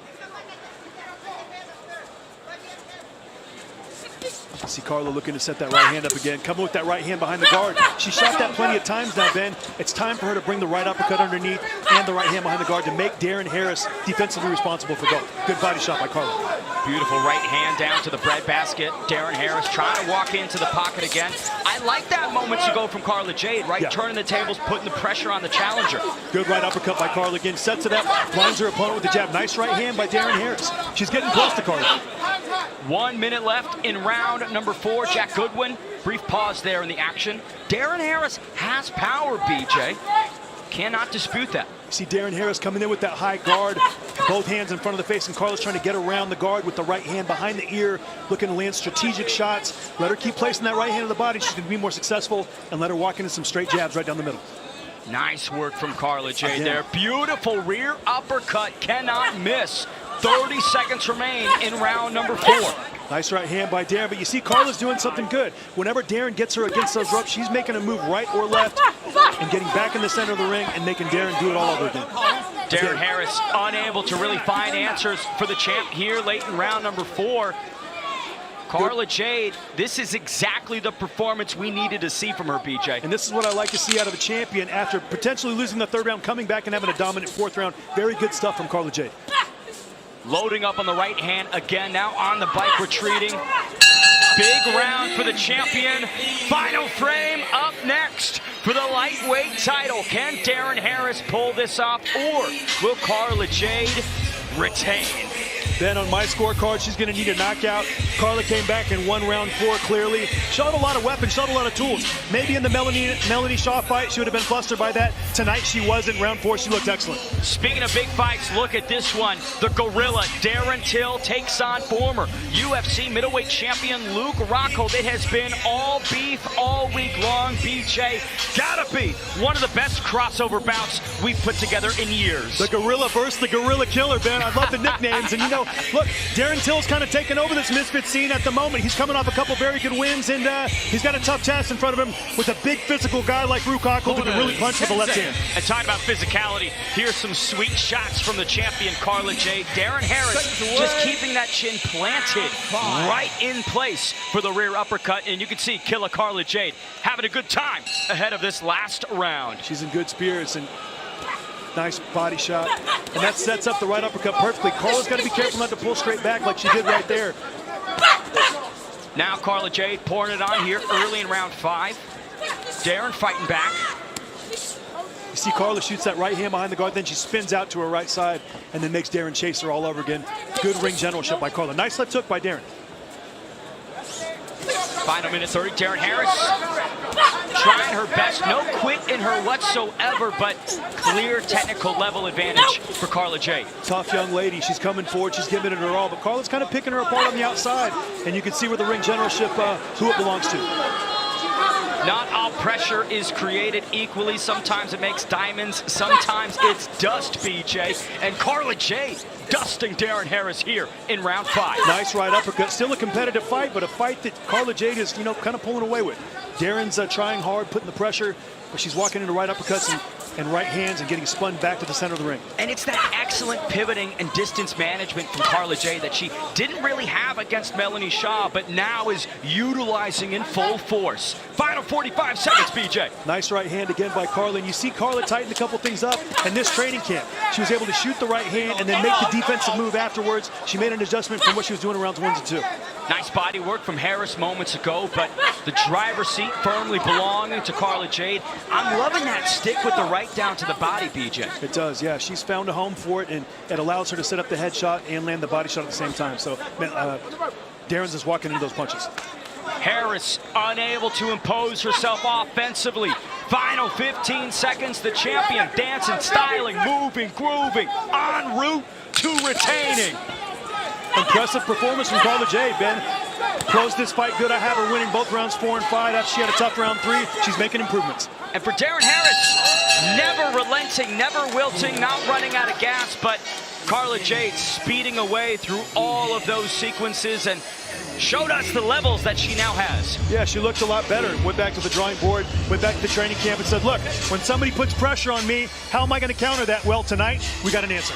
See Carla looking to set that right hand up again, coming with that right hand behind the guard. She shot that plenty of times now, Ben. It's time for her to bring the right uppercut underneath and the right hand behind the guard to make Darren Harris defensively responsible for both. Good body shot by Carla. Beautiful right hand down to the bread basket. Darren Harris trying to walk into the pocket again. I like that moment to go from Carla Jade, right? Yeah. Turning the tables, putting the pressure on the challenger. Good right uppercut by Carla again. Sets it up, blinds her opponent with the jab. Nice right hand by Darren Harris. She's getting close to Carla. 1 minute left in round number 4. Jack Goodwin, brief pause there in the action. Darren Harris has power, BJ. Cannot dispute that. See Darren Harris coming in with that high guard, both hands in front of the face, and Carla's trying to get around the guard with the right hand behind the ear, looking to land strategic shots. Let her keep placing that right hand on the body. She's going to be more successful, and let her walk into some straight jabs right down the middle. Nice work from Carla Jade there. Beautiful rear uppercut, cannot miss. 30 seconds remain in round number 4. Nice right hand by Darren, but you see Carla's doing something good. Whenever Darren gets her against those ropes, she's making a move right or left and getting back in the center of the ring and making Darren do it all over again. Darren Harris unable to really find answers for the champ here late in round number 4. Carla Jade, this is exactly the performance we needed to see from her, BJ. And this is what I like to see out of a champion after potentially losing the 3rd round, coming back and having a dominant 4th round. Very good stuff from Carla Jade. Loading up on the right hand again, now on the bike, retreating. Big round for the champion. Final frame up next for the lightweight title. Can Darren Harris pull this off, or will Carla Jade retain? Ben, on my scorecard, she's going to need a knockout. Carla came back and won round 4 clearly. Showed a lot of weapons, showed a lot of tools. Maybe in the Melanie Shaw fight, she would have been flustered by that. Tonight, she wasn't. Round 4, she looked excellent. Speaking of big fights, look at this one. The Gorilla, Darren Till, takes on former UFC middleweight champion Luke Rockhold. It has been all beef all week long. BJ, gotta be one of the best crossover bouts we've put together in years. The Gorilla versus the Gorilla Killer, Ben. I love the nicknames, and you you know, look, Darren Till's kind of taking over this Misfit scene at the moment. He's coming off a couple very good wins, and he's got a tough task in front of him with a big physical guy like Rockhold who can really punch with the left hand. And talking about physicality, here's some sweet shots from the champion, Carla Jade. Darren Harris just keeping that chin planted right in place for the rear uppercut, and you can see Killer Carla Jade having a good time ahead of this last round. She's in good spirits, and nice body shot, and that sets up the right uppercut perfectly. Carla's got to be careful not to pull straight back like she did right there. Now Carla Jade pouring it on here early in round 5. Darren fighting back. You see Carla shoots that right hand behind the guard, then she spins out to her right side and then makes Darren chase her all over again. Good ring generalship by Carla. Nice left hook by Darren. Final minute 30, Darren Harris trying her best. No quit in her whatsoever, but clear technical level advantage for Carla Jade. Tough young lady. She's coming forward. She's giving it her all, but Carla's kind of picking her apart on the outside, and you can see where the ring generalship, who it belongs to. Not all pressure is created equally. Sometimes it makes diamonds. Sometimes it's dust, BJ. And Carla Jade dusting Darren Harris here in round 5. Nice right uppercut. Still a competitive fight, but a fight that Carla Jade is, you know, kind of pulling away with. Darren's trying hard, putting the pressure, but she's walking into right uppercuts and right hands and getting spun back to the center of the ring. And it's that excellent pivoting and distance management from Carla Jade that she didn't really have against Melanie Shaw, but now is utilizing in full force. Final 45 seconds, BJ. Nice right hand again by Carla, and you see Carla tighten a couple things up in this training camp. She was able to shoot the right hand and then make the defensive move afterwards. She made an adjustment from what she was doing in rounds 1 and 2. Nice body work from Harris moments ago, but the driver's seat firmly belonging to Carla Jade. I'm loving that stick with the right down to the body, BJ. It does, yeah. She's found a home for it, and it allows her to set up the headshot and land the body shot at the same time. So Darren's just walking into those punches. Harris unable to impose herself offensively. Final 15 seconds, the champion dancing, styling, moving, grooving, en route to retaining. Impressive performance from Carla Jade, Ben. Closed this fight good. I have her winning both rounds 4 and 5. After she had a tough round 3, she's making improvements. And for Darren Harris, never relenting, never wilting, not running out of gas, but Carla Jade speeding away through all of those sequences and showed us the levels that she now has. Yeah, she looked a lot better. Went back to the drawing board, went back to the training camp and said, look, when somebody puts pressure on me, how am I going to counter that? Well, tonight, we got an answer.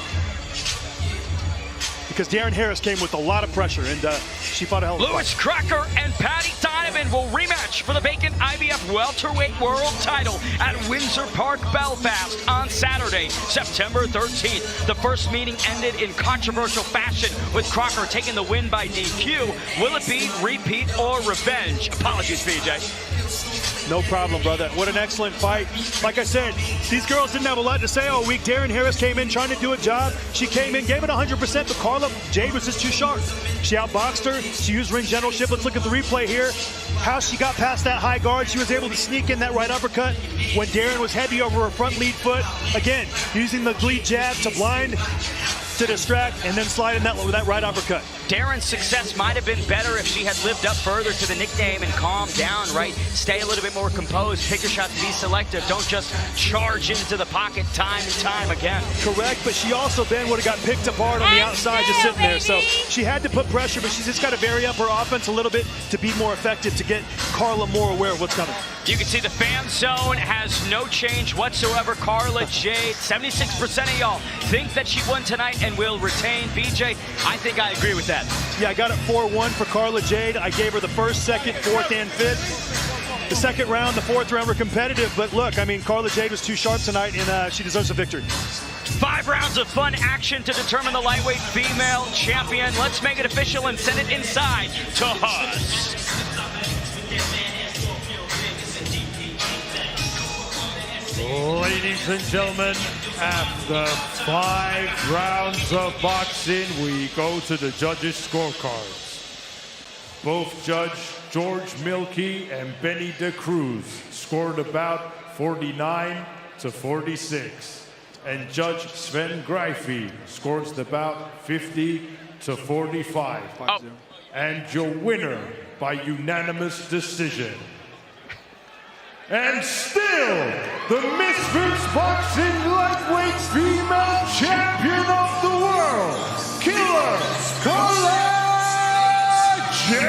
Because Darren Harris came with a lot of pressure, and she fought a hell of a fight. Lewis Crocker and Patty Donovan will rematch for the vacant IBF welterweight world title at Windsor Park, Belfast on Saturday, September 13th. The first meeting ended in controversial fashion with Crocker taking the win by DQ. Will it be repeat or revenge? Apologies, BJ. No problem, brother. What an excellent fight. Like I said, these girls didn't have a lot to say all week. Darren Harris came in trying to do a job. She came in, gave it 100%, but Carla Jade was just too sharp. She outboxed her. She used ring generalship. Let's look at the replay here. How she got past that high guard. She was able to sneak in that right uppercut when Darren was heavy over her front lead foot. Again, using the lead jab to blind, to distract, and then slide in that right uppercut. Darren's success might have been better if she had lived up further to the nickname and calmed down, right? Stay a little bit more composed, pick your shots, be selective. Don't just charge into the pocket time and time again. Correct, but she also, Ben, would have got picked apart on the outside just sitting there. So she had to put pressure, but she's just got to vary up her offense a little bit to be more effective, to get Carla more aware of what's coming. You can see the fan zone has no change whatsoever. Carla Jade, 76% of y'all think that she won tonight and will retain. BJ, I think I agree with that. Yeah, I got it 4-1 for Carla Jade. I gave her the first, second, fourth, and fifth. The second round, the fourth round were competitive, but look, I mean, Carla Jade was too sharp tonight, and she deserves a victory. 5 rounds of fun action to determine the lightweight female champion. Let's make it official and send it inside to us. Ladies and gentlemen, after 5 rounds of boxing, we go to the judges' scorecards. Both Judge George Milkey and Benny De Cruz scored about 49 to 46. And Judge Sven Greify scores the bout 50 to 45. Oh. And your winner by unanimous decision, and still the Misfits Boxing Lightweight Female Champion of the World, Killer Jade.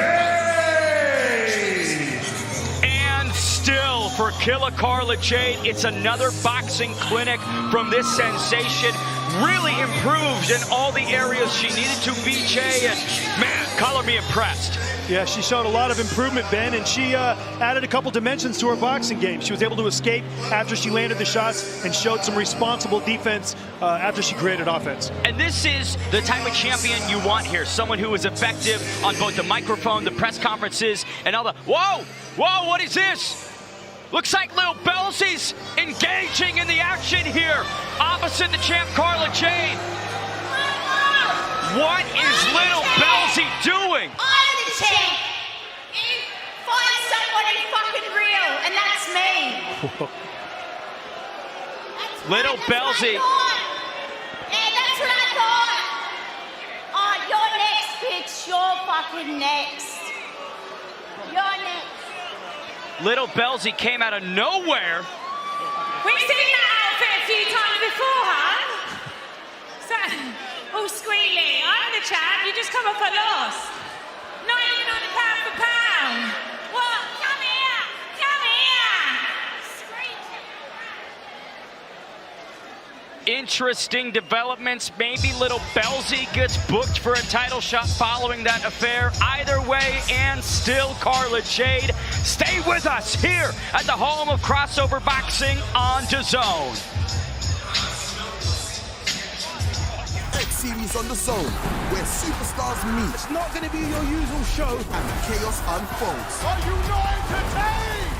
And still for Killer Carla Jade, it's another boxing clinic from this sensation. Really improved in all the areas she needed to, BJ, and man, color me impressed. Yeah, she showed a lot of improvement, Ben, and she added a couple dimensions to her boxing game. She was able to escape after she landed the shots and showed some responsible defense after she created offense. And this is the type of champion you want here, someone who is effective on both the microphone, the press conferences, and all the, whoa, what is this? Looks like Little Belzy's engaging in the action here, opposite the champ Carla Jade. What is Little Belzy doing? I'm the champ. You find somebody fucking real, and that's me. Little Belzy. Yeah, that's what I thought. Oh, you're next, bitch. You're fucking next. You're next. Little Belzy came out of nowhere. We've seen that outfit a few times before, huh? All squealy. I'm the champ. You just come off a loss. Not even on a pound for pound. What? Come here. Come here. Interesting developments. Maybe Little Belzy gets booked for a title shot following that affair. Either way, and still Carla Jade. Stay with us here at the home of crossover boxing on DAZN. X Series on DAZN, where superstars meet. It's not going to be your usual show, and chaos unfolds. Are you not entertained?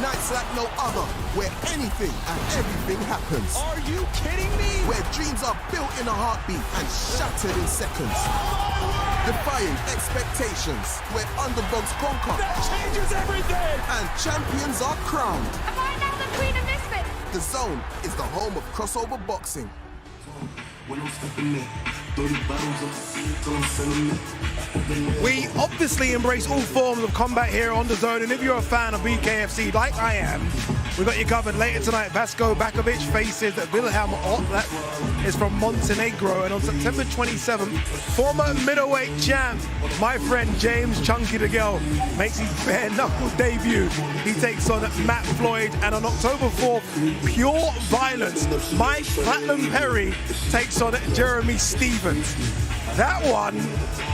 Nights like no other, where anything and everything happens. Are you kidding me? Where dreams are built in a heartbeat and shattered in seconds. Defying expectations, where underdogs conquer. That changes everything! And champions are crowned. Am I now the queen of Misfits? DAZN is the home of crossover boxing. We obviously embrace all forms of combat here on DAZN, and if you're a fan of BKFC like I am, we've got you covered later tonight. Vasco Bakovic faces Wilhelm Ott, that is from Montenegro, and on September 27th, former middleweight champ, my friend James Chunky DeGale makes his bare knuckle debut. He takes on Matt Floyd, and on October 4th, Pure Violence, Mike Platinum Perry takes on Jeremy Stevens. That one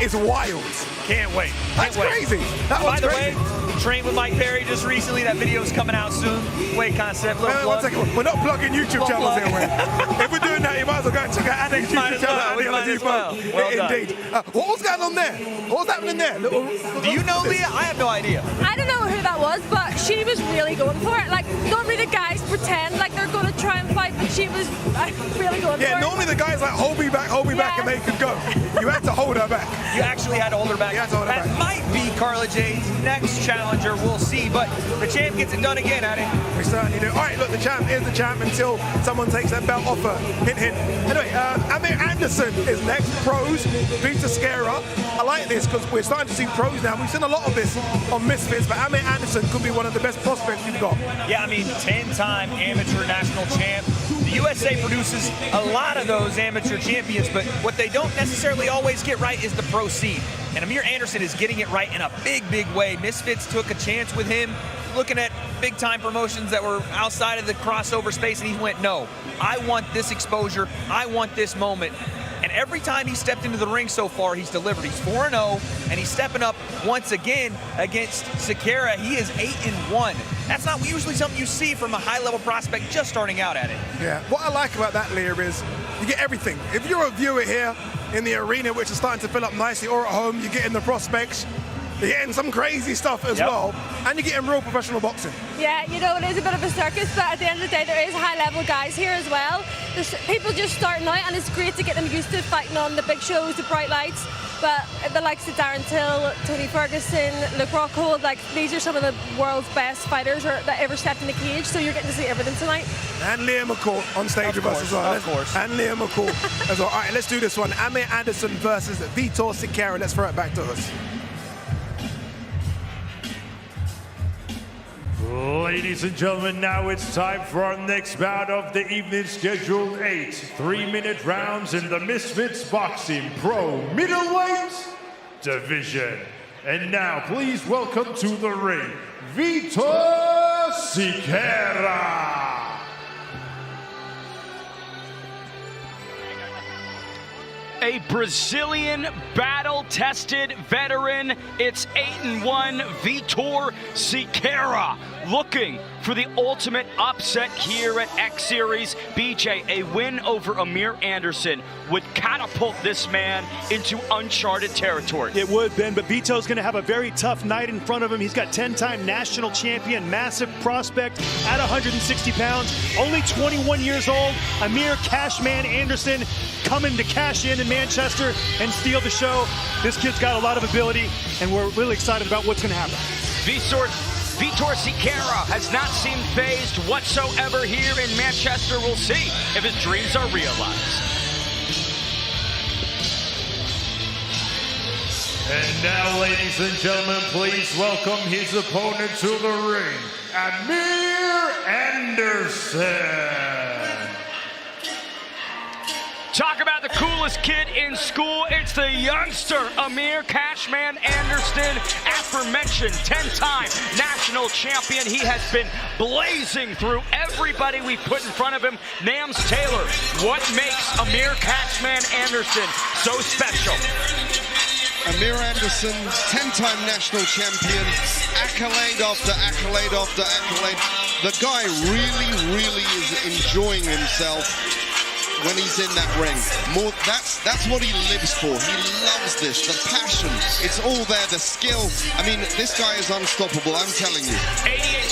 is wild. Can't wait. That's crazy. That By one's the crazy. way, trained with Mike Perry just recently. That video's coming out soon. Weight concept. Wait, 1 second. We're not plugging YouTube channels here. If we're doing that, you might as well go and check out Andy's YouTube channel. We might as well. Well done. Indeed. What was going on there? What was happening there? Do you know, Leah? I have no idea. I don't know who that was, but she was really going for it. Like, normally the guys pretend like they're going to try and fight, but she was really going for it. Yeah, normally the guys like, hold me back, and they could go. You had to hold her back. You actually had to hold her back. That might be Carla Jade's next challenger. We'll see, but the champ gets it done again, Addy. We certainly do. All right, look, the champ is the champ until someone takes that belt off her. Hint, hint. Anyway, Amir Anderson is next. Pros, Peter Scara. I like this because we're starting to see pros now. We've seen a lot of this on Misfits, but Amir Anderson could be one of the best prospects we've got. Yeah, I mean, 10-time amateur national champ. The USA produces a lot of those amateur champions, but what they don't necessarily always get right is the pro scene. And Amir Anderson is getting it right in a big, big way. Misfits took a chance with him, looking at big-time promotions that were outside of the crossover space, and he went, no, I want this exposure. I want this moment. And every time he stepped into the ring so far, he's delivered. He's 4-0, and he's stepping up once again against Sakara. He is 8-1. That's not usually something you see from a high-level prospect just starting out at it. Yeah, what I like about that, Leah, is you get everything. If you're a viewer here in the arena, which is starting to fill up nicely, or at home, you're getting the prospects, you're getting some crazy stuff as well, and you're getting real professional boxing. Yeah, you know, it is a bit of a circus, but at the end of the day, there is high-level guys here as well. There's people just starting out, and it's great to get them used to fighting on the big shows, the bright lights. But the likes of Darren Till, Tony Ferguson, Luke Rockhold, like, these are some of the world's best fighters that ever stepped in the cage, so you're getting to see everything tonight. And Liam McCall on stage with us as well. Of course. And Liam McCall as well. All right, let's do this one. Amir Anderson versus Vitor Sakara. Let's throw it back to us. Ladies and gentlemen, now it's time for our next bout of the evening, scheduled 8 3-minute rounds in the Misfits Boxing Pro Middleweight Division. And now, please welcome to the ring, Vitor Siqueira. A Brazilian battle-tested veteran. It's 8-1 Vitor Siqueira looking for the ultimate upset here at X Series. BJ, a win over Amir Anderson would catapult this man into uncharted territory. It would, Ben, but Vito's going to have a very tough night in front of him. He's got 10-time national champion, massive prospect at 160 pounds, only 21 years old. Amir Cashman Anderson coming to cash in Manchester and steal the show. This kid's got a lot of ability, and we're really excited about what's going to happen. Vitor Siqueira has not seemed phased whatsoever here in Manchester. We'll see if his dreams are realized. And now, ladies and gentlemen, please welcome his opponent to the ring, Amir Anderson. Talk about the coolest kid in school. It's the youngster, Amir Cashman Anderson, aforementioned 10-time national champion. He has been blazing through everybody we put in front of him. Nams Taylor, what makes Amir Cashman Anderson so special? Amir Anderson, 10-time national champion, accolade after accolade after accolade. The guy really is enjoying himself when he's in that ring. That's what he lives for. He loves this, the passion. It's all there, the skill. I mean, this guy is unstoppable, I'm telling you.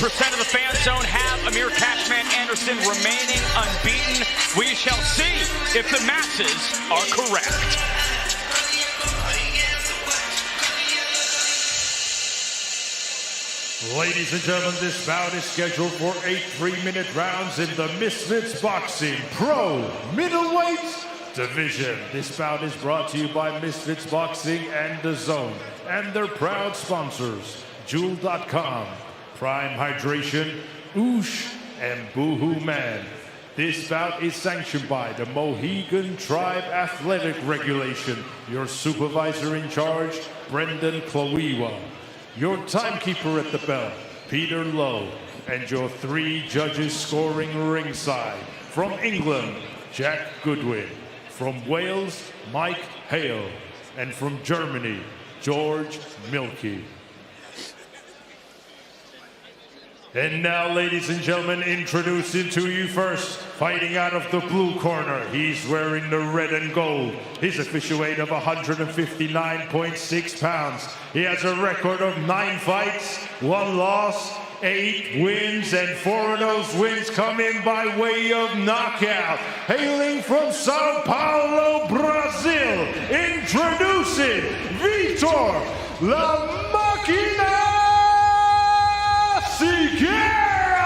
88% of the fan zone have Amir Cashman Anderson remaining unbeaten. We shall see if the masses are correct. Ladies and gentlemen, this bout is scheduled for 8 3-minute rounds in the Misfits Boxing Pro Middleweight Division. This bout is brought to you by Misfits Boxing and DAZN and their proud sponsors, Jewel.com, Prime Hydration, Oosh, and Boohoo Man. This bout is sanctioned by the Mohegan Tribe Athletic Regulation. Your supervisor in charge, Brendan Cloewa. Your timekeeper at the bell, Peter Lowe, and your 3 judges scoring ringside. From England, Jack Goodwin. From Wales, Mike Hale. And from Germany, George Milky. And now, ladies and gentlemen, introducing to you first, fighting out of the blue corner, he's wearing the red and gold. His official weight of 159.6 pounds. He has a record of 9 fights, 1 loss, 8 wins, and 4 of those wins come in by way of knockout. Hailing from Sao Paulo, Brazil, introducing Vitor La Máquina Siqueira!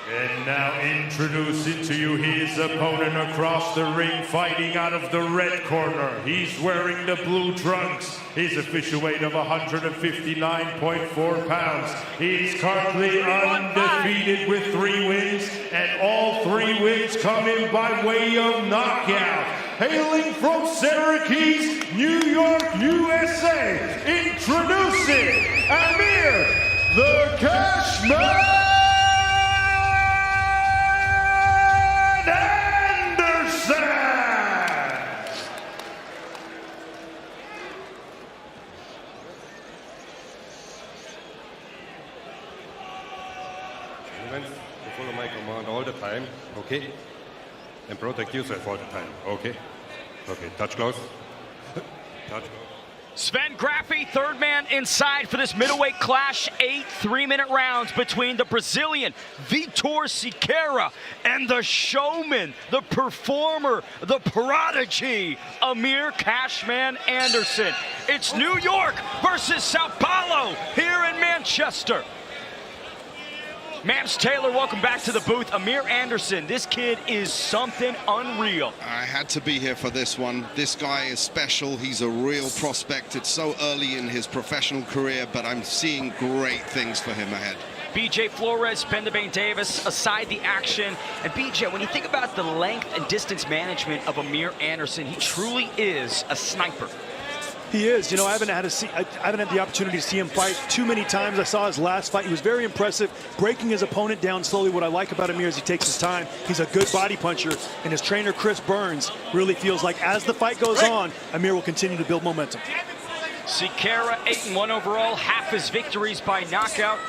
And now introducing to you his opponent across the ring, fighting out of the red corner. He's wearing the blue trunks. His official weight of 159.4 pounds. He's currently undefeated with 3 wins, and all 3 wins come in by way of knockout. Hailing from Syracuse, New York, USA, introducing Amir the Cashman Anderson! You follow my command all the time, okay? And protect yourself all the time, okay? Okay, touch close. Touch close. Sven Graffi, third man inside for this middleweight clash. 8 3-minute rounds between the Brazilian Vitor Siqueira and the showman, the performer, the prodigy, Amir Cashman Anderson. It's New York versus Sao Paulo here in Manchester. Nams Taylor, welcome back to the booth. Amir Anderson, this kid is something unreal. I had to be here for this one. This guy is special. He's a real prospect. It's so early in his professional career, but I'm seeing great things for him ahead. BJ Flores, Bendabain Davis aside the action. And BJ, when you think about the length and distance management of Amir Anderson, he truly is a sniper. He is. You know, I haven't had the opportunity to see him fight too many times. I saw his last fight. He was very impressive, breaking his opponent down slowly. What I like about Amir is he takes his time. He's a good body puncher, and his trainer, Chris Burns, really feels like as the fight goes on, Amir will continue to build momentum. Sikera, 8-1 overall, half his victories by knockout.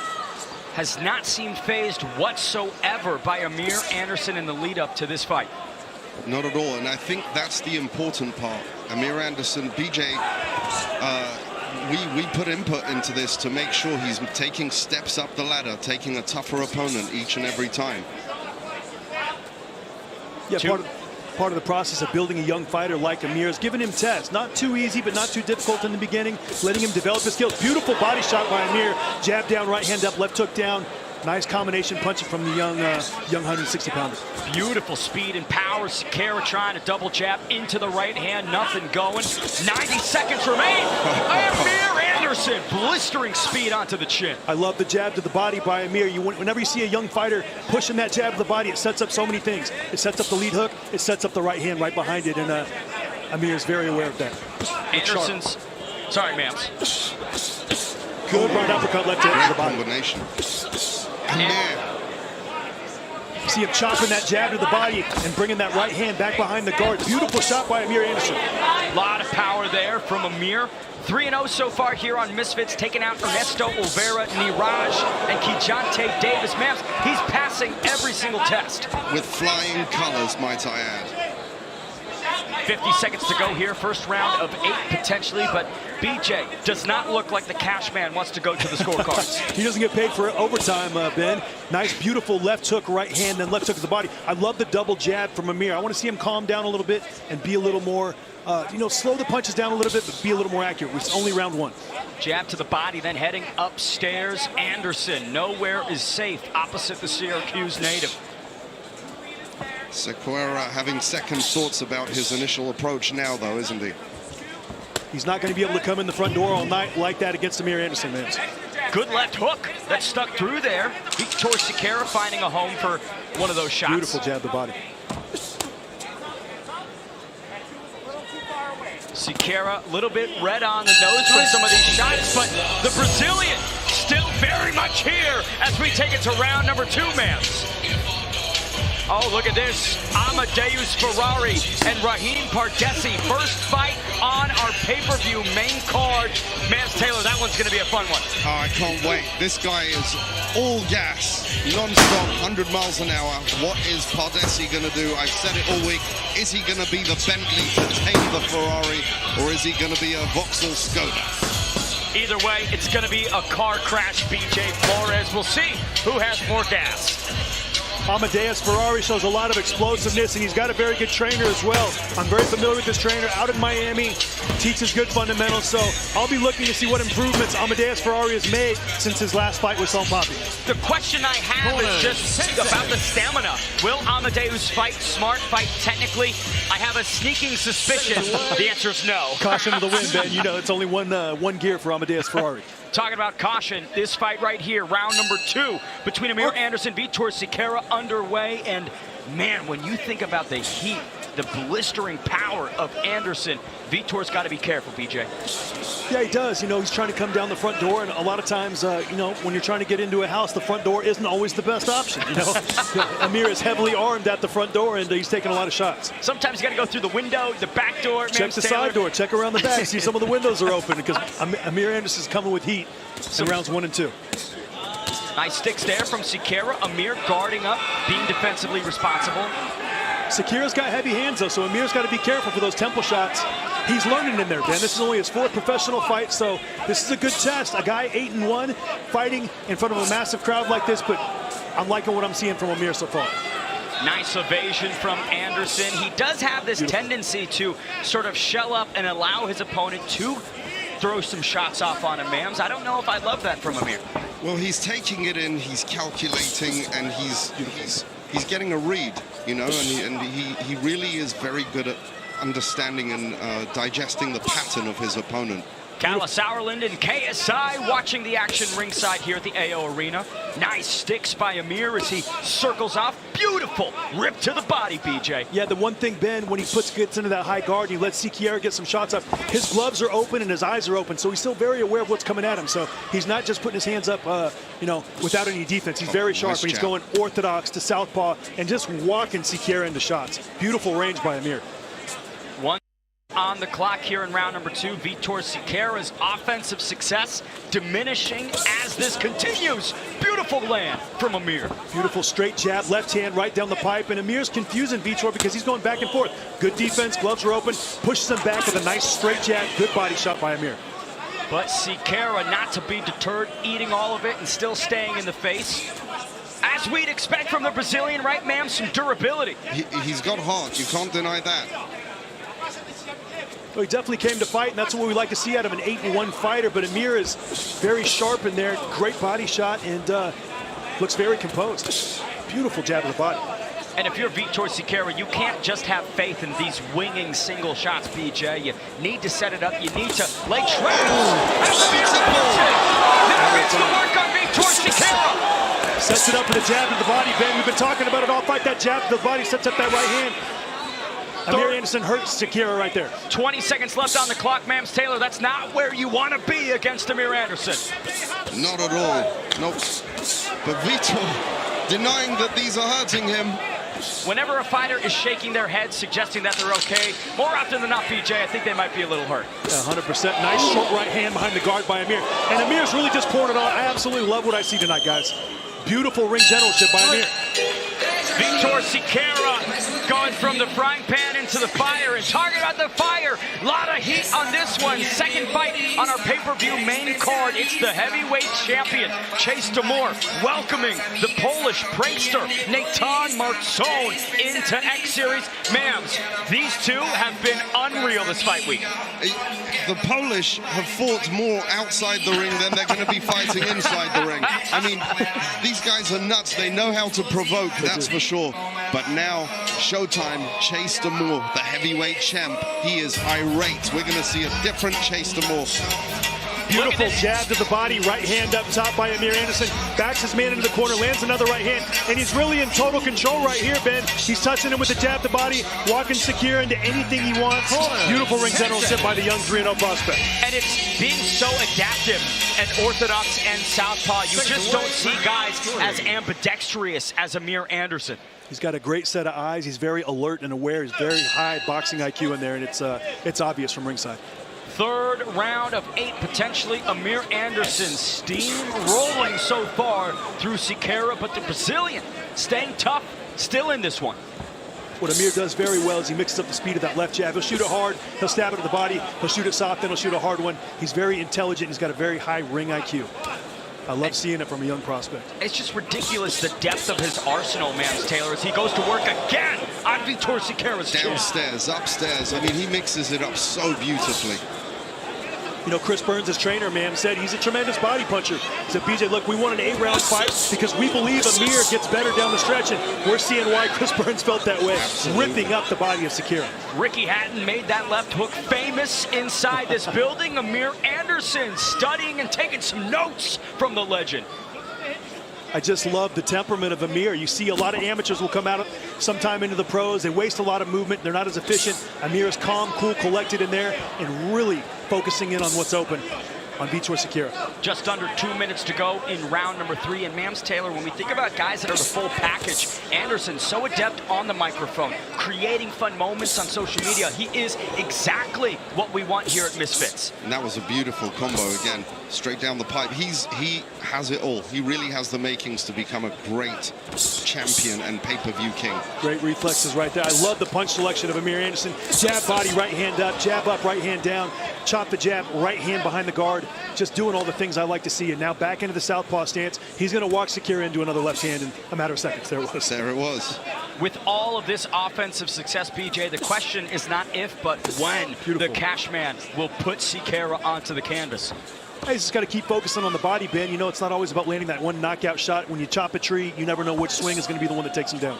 Has not seemed phased whatsoever by Amir Anderson in the lead up to this fight. Not at all, and I think that's the important part. Amir Anderson, BJ, we put input into this to make sure he's taking steps up the ladder, taking a tougher opponent each and every time. Yeah, part of the process of building a young fighter like Amir is giving him tests. Not too easy, but not too difficult in the beginning, letting him develop his skills. Beautiful body shot by Amir. Jab down, right hand up, left hook down. Nice combination punching from the young 160-pounder. Beautiful speed and power. Sikera trying to double jab into the right hand. Nothing going. 90 seconds remain. Amir Anderson, blistering speed onto the chin. I love the jab to the body by Amir. Whenever you see a young fighter pushing that jab to the body, it sets up so many things. It sets up the lead hook. It sets up the right hand right behind it, and Amir is very aware of that. Anderson's, sorry, ma'am. Good right uppercut, left hand to the body. Combination. You see him chopping that jab to the body and bringing that right hand back behind the guard. Beautiful shot by Amir Anderson. A lot of power there from Amir. 3-0 so far here on Misfits, taking out Ernesto Olvera, Niraj, and Kijante Davis. Mams, he's passing every single test. With flying colors, might I add. 50 seconds to go here, first round of 8 potentially, but BJ does not look like the cash man wants to go to the scorecards. He doesn't get paid for overtime, Ben. Nice, beautiful left hook, right hand, and left hook to the body. I love the double jab from Amir. I want to see him calm down a little bit and be a little more, slow the punches down a little bit, but be a little more accurate. It's only round 1. Jab to the body, then heading upstairs. Anderson, nowhere is safe, opposite the Syracuse native. Sikera having second thoughts about his initial approach now, though, isn't he? He's not going to be able to come in the front door all night like that against Amir Anderson, man. Good left hook that stuck through there. Victor Sikera finding a home for one of those shots. Beautiful jab to the body. Sikera, a little bit red on the nose for some of these shots, but the Brazilian still very much here as we take it to round number 2, man. Oh, look at this. Amadeus Ferrari and Raheem Pardesi. First fight on our pay-per-view main card. Mans Taylor, that one's going to be a fun one. Oh, I can't wait. This guy is all gas, non-stop, 100 miles an hour. What is Pardesi going to do? I've said it all week. Is he going to be the Bentley to tame the Ferrari, or is he going to be a Vauxhall Skoda? Either way, it's going to be a car crash. BJ Flores. We'll see who has more gas. Amadeus Ferrari shows a lot of explosiveness, and he's got a very good trainer as well. I'm very familiar with this trainer out in Miami, teaches good fundamentals, so I'll be looking to see what improvements Amadeus Ferrari has made since his last fight with Sompapi. The question I have is just about the stamina. Will Amadeus fight smart, fight technically? I have a sneaking suspicion. The answer is no. Caution to the wind, Ben. You know, it's only one gear for Amadeus Ferrari. Talking about caution, this fight right here, round number 2 between Amir Anderson, Victor Sikera underway. And man, when you think about the heat, the blistering power of Anderson, Vitor's got to be careful, BJ. Yeah, he does. You know, he's trying to come down the front door, and a lot of times, when you're trying to get into a house, the front door isn't always the best option. You know, Amir is heavily armed at the front door, and he's taking a lot of shots. Sometimes you got to go through the window, the back door. Check the side door. Check around the back. See, some of the windows are open because Amir Anderson's coming with heat in rounds 1 and 2. Nice sticks there from Sikera. Amir guarding up, being defensively responsible. Sikera's got heavy hands, though, so Amir's got to be careful for those temple shots. He's learning in there, Dan. This is only his 4th professional fight, so this is a good test. A guy 8-1 fighting in front of a massive crowd like this, but I'm liking what I'm seeing from Amir so far. Nice evasion from Anderson. He does have this tendency to sort of shell up and allow his opponent to throw some shots off on him, Mams. I don't know if I love that from Amir. Well, he's taking it in, he's calculating, and he's getting a read, you know, and he really is very good at understanding and digesting the pattern of his opponent. Kala Sauerland and KSI watching the action ringside here at the AO Arena. Nice sticks by Amir as he circles off. Beautiful rip to the body, BJ. Yeah, the one thing, Ben, when he gets into that high guard, he lets Sikiera get some shots up. His gloves are open and his eyes are open, so he's still very aware of what's coming at him. So he's not just putting his hands up, without any defense. He's very sharp, and he's going orthodox to southpaw and just walking Sikiera into shots. Beautiful range by Amir. One on the clock here in round number 2. Vitor Siqueira's offensive success diminishing as this continues. Beautiful land from Amir. Beautiful straight jab, left hand right down the pipe, and Amir's confusing Vitor because he's going back and forth. Good defense, gloves are open, pushes him back with a nice straight jab. Good body shot by Amir. But Siqueira not to be deterred, eating all of it and still staying in the face. As we'd expect from the Brazilian, right, ma'am? Some durability. He's got heart, you can't deny that. Well, he definitely came to fight, and that's what we like to see out of an 8-1 fighter. But Amir is very sharp in there, great body shot, and looks very composed. Beautiful jab of the body. And if you're Vitor Siqueira, you can't just have faith in these winging single shots, BJ. You need to set it up. You need to lay traps. There is the work on Vitor Siqueira. Sets it up with a jab to the body, Ben. We've been talking about it all fight. That jab to the body sets up that right hand. Amir Anderson hurts Siqueira right there. 20 seconds left on the clock, Mams Taylor. That's not where you want to be against Amir Anderson. Not at all. Nope. But Vitor denying that these are hurting him. Whenever a fighter is shaking their head, suggesting that they're okay, more often than not, BJ, I think they might be a little hurt. 100%. Nice short right hand behind the guard by Amir. And Amir's really just pouring it on. I absolutely love what I see tonight, guys. Beautiful ring generalship by Amir. Vitor Siqueira going from the frying pan into the fire. And talking about the fire, a lot of heat on this one. Second fight on our pay-per-view main card. It's the heavyweight champion, Chase D'Amour, welcoming the Polish prankster, Nathan Martzone, into X Series. Mams, these two have been unreal this fight week. The Polish have fought more outside the ring than they're going to be fighting inside the ring. I mean, these guys are nuts. They know how to provoke, that's for sure. But now, showtime, Chase D'Amour, the heavyweight champ. He is irate. We're going to see a different Chase D'Amour. Beautiful jab to the body, right hand up top by Amir Anderson. Backs his man into the corner, lands another right hand, and he's really in total control right here, Ben. He's touching him with the jab to body, walking Siqueira into anything he wants. Beautiful ring generalship by the young 3-0 prospect. And it's being so adaptive and orthodox and southpaw. You just don't see guys as ambidextrous as Amir Anderson. He's got a great set of eyes. He's very alert and aware. He's very high boxing IQ in there, and it's obvious from ringside. Third round of 8, potentially. Amir Anderson steam rolling so far through Siqueira, but the Brazilian staying tough, still in this one. What Amir does very well is he mixes up the speed of that left jab. He'll shoot it hard, he'll stab it to the body, he'll shoot it soft, then he'll shoot a hard one. He's very intelligent, he's got a very high ring IQ. I love seeing it from a young prospect. It's just ridiculous the depth of his arsenal, Mams Taylor, as he goes to work again on Vitor Siqueira's chin. Downstairs, upstairs. I mean, he mixes it up so beautifully. You know, Chris Burns, his trainer, man, said he's a tremendous body puncher. He said, BJ, look, we want an 8-round fight because we believe Amir gets better down the stretch, and we're seeing why Chris Burns felt that way, ripping up the body of Siqueira. Ricky Hatton made that left hook famous inside this building. Amir Anderson studying and taking some notes from the legend. I just love the temperament of Amir. You see a lot of amateurs will come out sometime into the pros. They waste a lot of movement. They're not as efficient. Amir is calm, cool, collected in there, and really focusing in on what's open on Vitor Siqueira. Just under 2 minutes to go in round number 3. And Mams Taylor, when we think about guys that are the full package, Anderson so adept on the microphone, creating fun moments on social media. He is exactly what we want here at Misfits. And that was a beautiful combo again, straight down the pipe. He has it all. He really has the makings to become a great champion and pay-per-view king. Great reflexes right there. I love the punch selection of Amir Anderson. Jab body, right hand up, jab up, right hand down, chop the jab, right hand behind the guard. Just doing all the things I like to see. And now back into the southpaw stance. He's going to walk Siqueira into another left hand in a matter of seconds. There it was. There it was. With all of this offensive success, BJ, the question is not if, but when the cash man will put Siqueira onto the canvas. Hey, he's just got to keep focusing on the body, Ben. You know, it's not always about landing that one knockout shot. When you chop a tree, you never know which swing is going to be the one that takes him down.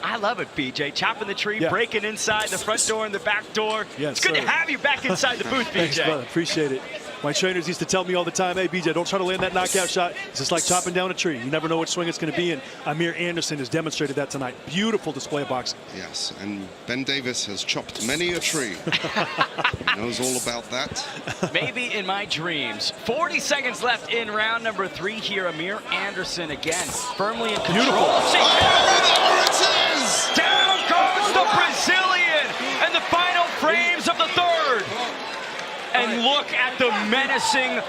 I love it, BJ. Chopping the tree, breaking inside the front door and the back door. Yes, it's good to have you back inside the booth, BJ. Thanks, brother. Appreciate it. My trainers used to tell me all the time, hey, BJ, don't try to land that knockout shot. It's just like chopping down a tree. You never know which swing it's going to be, and Amir Anderson has demonstrated that tonight. Beautiful display of boxing. Yes, and Ben Davis has chopped many a tree. He knows all about that. Maybe in my dreams. 40 seconds left in round number 3 here. Amir Anderson again, firmly in control. There it is! Down goes the Brazilian, and the final frames of the third. And look at the menacing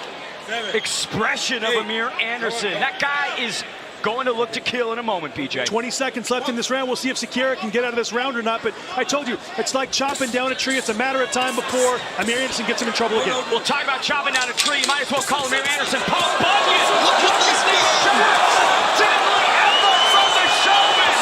expression of Amir Anderson. That guy is going to look to kill in a moment, BJ. 20 seconds left in this round. We'll see if Sakira can get out of this round or not. But I told you, it's like chopping down a tree. It's a matter of time before Amir Anderson gets him in trouble again. We'll talk about chopping down a tree. You might as well call Amir Anderson Paul Bunyan. Look at these shots. Deadly elbow from the showman.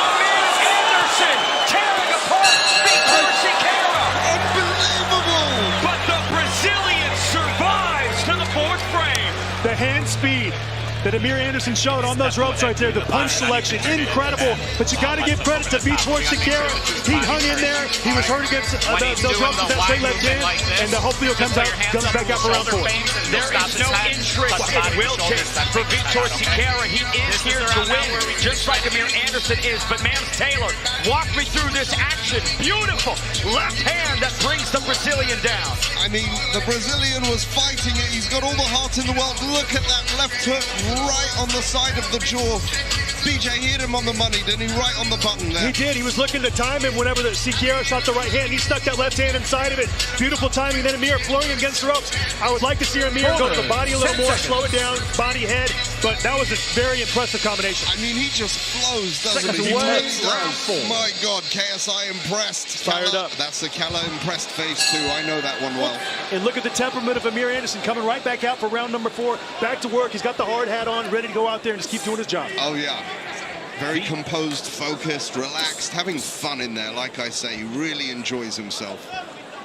Amir Anderson tearing apart Vitor Siqueira. Unbelievable. But the Brazilian survives to the 4th frame. The hand speed that Amir Anderson showed on those ropes right there, the punch selection, incredible. But you got to give credit to Vitor Siqueira. He hung in there. He was hurt against those ropes with that straight left hand, and hopefully he'll comes back out for round 4. There is no interest in wilting for Vitor Siqueira. He is here to win, just like Amir Anderson is. But Mams Taylor, walk me through this action. Beautiful left hand that brings the Brazilian down. I mean, the Brazilian was fighting it. He's got all the heart in the world. Look at that left hook right on the side of the jaw. BJ hit him on the money, didn't he? Right on the button there. He did. He was looking to time him whenever the Siqueira shot the right hand. He stuck that left hand inside of it. Beautiful timing. Then Amir flowing against the ropes. I would like to see Amir go to the body a little more, slow it down, body, head. But that was a very impressive combination. I mean, he just flows, doesn't he? My God, KSI impressed. Fired up. That's the Kala impressed face, too. I know that one well. And look at the temperament of Amir Anderson coming right back out for round number 4. Back to work. He's got the hard hat on, ready to go out there and just keep doing his job. Oh, yeah. Very composed, focused, relaxed, having fun in there. Like I say, he really enjoys himself.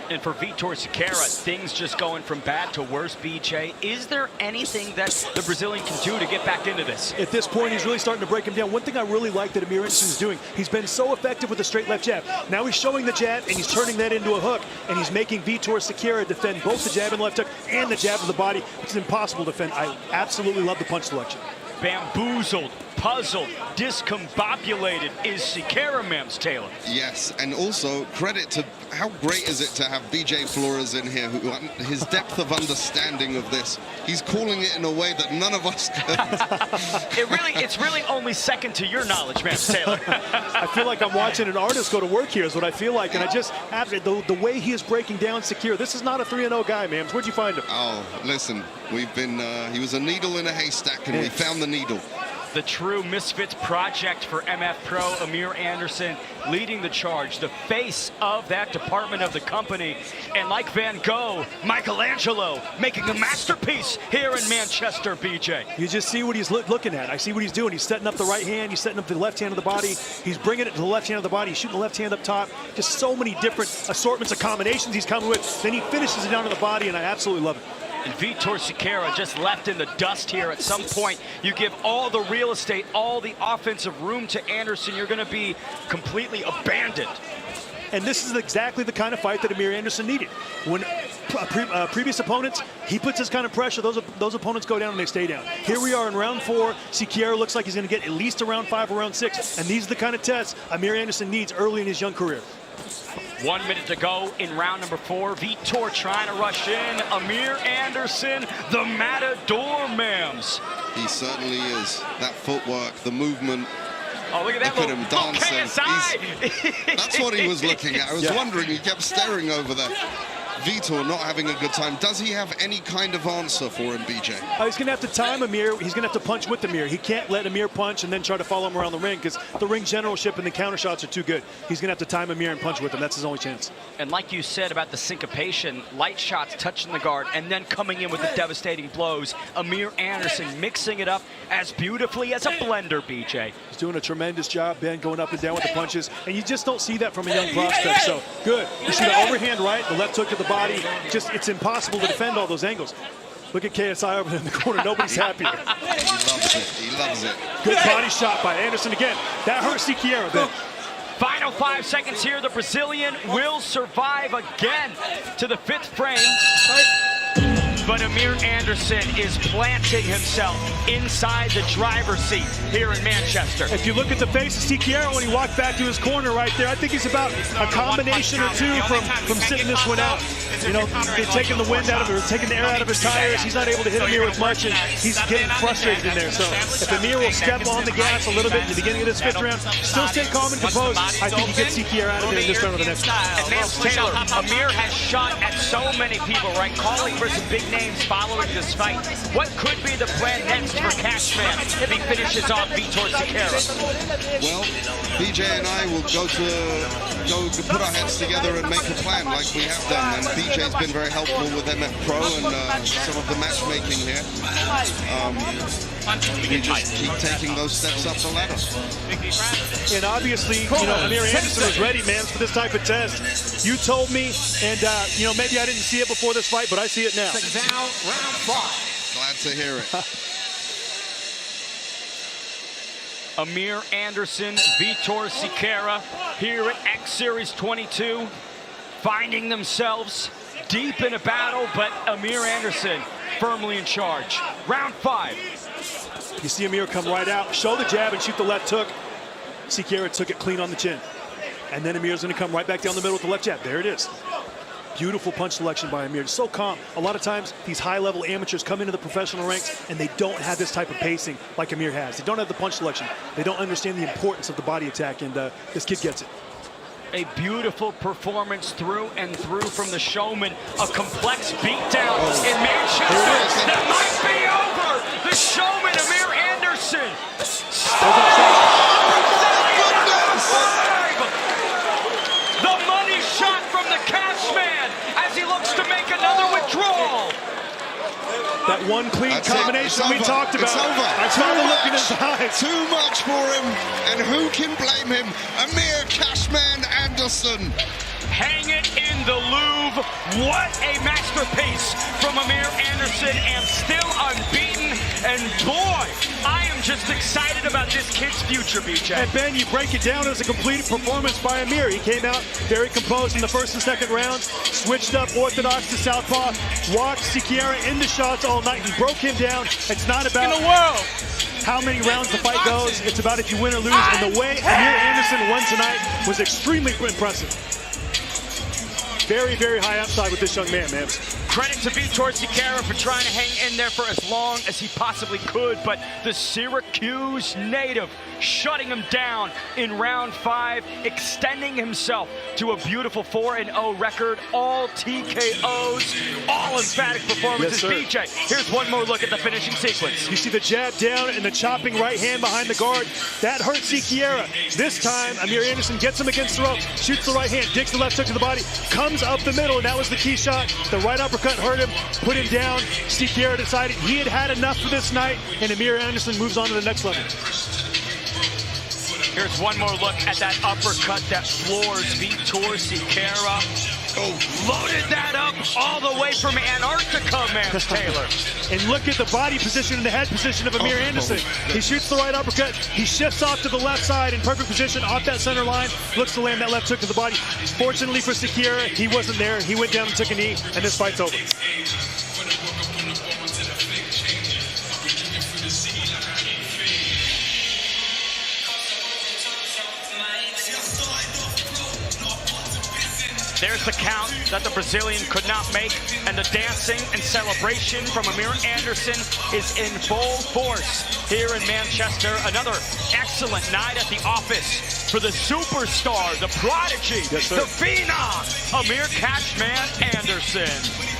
And for Vitor Siqueira, things just going from bad to worse, BJ. Is there anything that the Brazilian can do to get back into this? At this point, he's really starting to break him down. One thing I really like that Amir Anderson is doing, he's been so effective with the straight left jab. Now he's showing the jab, and he's turning that into a hook, and he's making Vitor Siqueira defend both the jab and left hook and the jab of the body, which is impossible to defend. I absolutely love the punch selection. Bamboozled, puzzled, discombobulated is Siqueira, Mams Taylor. Yes, and also credit to how great is it to have BJ Flores in here, who his depth of understanding of this. He's calling it in a way that none of us could. It's really only second to your knowledge, Mams Taylor. I feel like I'm watching an artist go to work here is what I feel like, and I just have the way he is breaking down Siqueira. This is not a 3-0 guy, Mams. Where'd you find him? Oh, listen, we've been, he was a needle in a haystack, and we found the needle. The true Misfits project for MF Pro, Amir Anderson leading the charge, the face of that department of the company. And like Van Gogh, Michelangelo making a masterpiece here in Manchester, BJ. You just see what he's looking at. I see what he's doing. He's setting up the right hand. He's setting up the left hand of the body. He's bringing it to the left hand of the body. He's shooting the left hand up top. Just so many different assortments of combinations he's coming with. Then he finishes it down to the body, and I absolutely love it. And Vitor Siqueira just left in the dust here. At some point, you give all the real estate, all the offensive room to Anderson, you're going to be completely abandoned. And this is exactly the kind of fight that Amir Anderson needed. When previous opponents, he puts this kind of pressure, those opponents go down and they stay down. Here we are in round 4. Siqueira looks like he's going to get at least a round 5 or round 6. And these are the kind of tests Amir Anderson needs early in his young career. 1 minute to go in round number 4. Vitor trying to rush in. Amir Anderson, the Matador, Mams. He certainly is. That footwork, the movement. Oh, look at that. Look at him dancing. That's what he was looking at. I was wondering. He kept staring over there. Vitor not having a good time. Does he have any kind of answer for him, BJ? He's going to have to time Amir. He's going to have to punch with Amir. He can't let Amir punch and then try to follow him around the ring because the ring generalship and the counter shots are too good. He's going to have to time Amir and punch with him. That's his only chance. And like you said about the syncopation, light shots touching the guard and then coming in with the devastating blows. Amir Anderson mixing it up as beautifully as a blender, BJ. He's doing a tremendous job, Ben, going up and down with the punches. And you just don't see that from a young prospect. So good. You see the overhand right, the left hook to the body. Just, it's impossible to defend all those angles. Look at KSI over in the corner. Nobody's happier. He loves it. He loves it. Good body shot by Anderson again. That hurt Siqueira, Ben. Final 5 seconds here. The Brazilian will survive again to the 5th frame. But Amir Anderson is planting himself inside the driver's seat here in Manchester. If you look at the face of Siqueira when he walked back to his corner right there, I think he's about a combination or two from sitting this one out. You know, they're taking the wind out of it, or taking the air out of his tires. He's not able to hit Amir with much, and he's getting frustrated in there. So if Amir will step on the gas a little bit in the beginning of this 5th round, still stay calm and composed, I think he gets Siqueira out of there in this round or the next one. And Lance Taylor, Amir has shot at so many people, right? Calling for some big names following this fight. What could be the plan next for Cashman if he finishes off Vitor Siqueira? Well, BJ and I will go to put our heads together and make a plan like we have done. And BJ's been very helpful with MF Pro and some of the matchmaking here. We just keep taking those steps up the ladder. And obviously, you know, Amir Anderson is ready, man, for this type of test. You told me, and you know, maybe I didn't see it before this fight, but I see it now. Now, round 5. Glad to hear it. Amir Anderson, Vitor Siqueira here at X Series 22, finding themselves deep in a battle, but Amir Anderson firmly in charge. Round 5. You see Amir come right out, show the jab and shoot the left hook. Siqueira took it clean on the chin. And then Amir's going to come right back down the middle with the left jab. There it is. Beautiful punch selection by Amir. So calm. A lot of times, these high-level amateurs come into the professional ranks and they don't have this type of pacing like Amir has. They don't have the punch selection. They don't understand the importance of the body attack, and this kid gets it. A beautiful performance through and through from the showman. A complex beatdown in Manchester. That might be over. The showman, Amir Anderson. The money shot from the Cashman as he looks to make another withdrawal. That one clean combination we talked about. It's over. I saw the look in his eyes. Too much for him, and who can blame him? Amir Cashman Anderson. Hang it in the Louvre. What a masterpiece from Amir Anderson, and still unbeaten. And boy, I am just excited about this kid's future, BJ. And Ben, you break it down as a complete performance by Amir. He came out very composed in the 1st and 2nd rounds, switched up orthodox to southpaw, walked Siqueira into shots all night and broke him down. It's not about how many rounds the fight goes. It's about if you win or lose. And the way Amir Anderson won tonight was extremely impressive. Very, very high upside with this young man, man. Credit to Vitor Siqueira for trying to hang in there for as long as he possibly could, but the Syracuse native shutting him down in round 5, extending himself to a beautiful 4-0 record, all TKOs, all emphatic performances. Yes, BJ, here's one more look at the finishing sequence. You see the jab down and the chopping right hand behind the guard. That hurt Siqueira. This time, Amir Anderson gets him against the ropes, shoots the right hand, digs the left hook to the body, comes up the middle, and that was the key shot. The right uppercut hurt him, put him down. Siqueira decided he had had enough for this night, and Amir Anderson moves on to the next level. Here's one more look at that uppercut that floors Vitor Siqueira. Loaded that up all the way from Antarctica, Lance Taylor. And look at the body position and the head position of Amir Anderson. He shoots the right uppercut. He shifts off to the left side in perfect position off that center line. Looks to land that left hook to the body. Fortunately for Siqueira, he wasn't there. He went down and took a knee, and this fight's over. There's the count that the Brazilian could not make, and the dancing and celebration from Amir Anderson is in full force here in Manchester. Another excellent night at the office for the superstar, the prodigy, the phenom, Amir Cashman Anderson.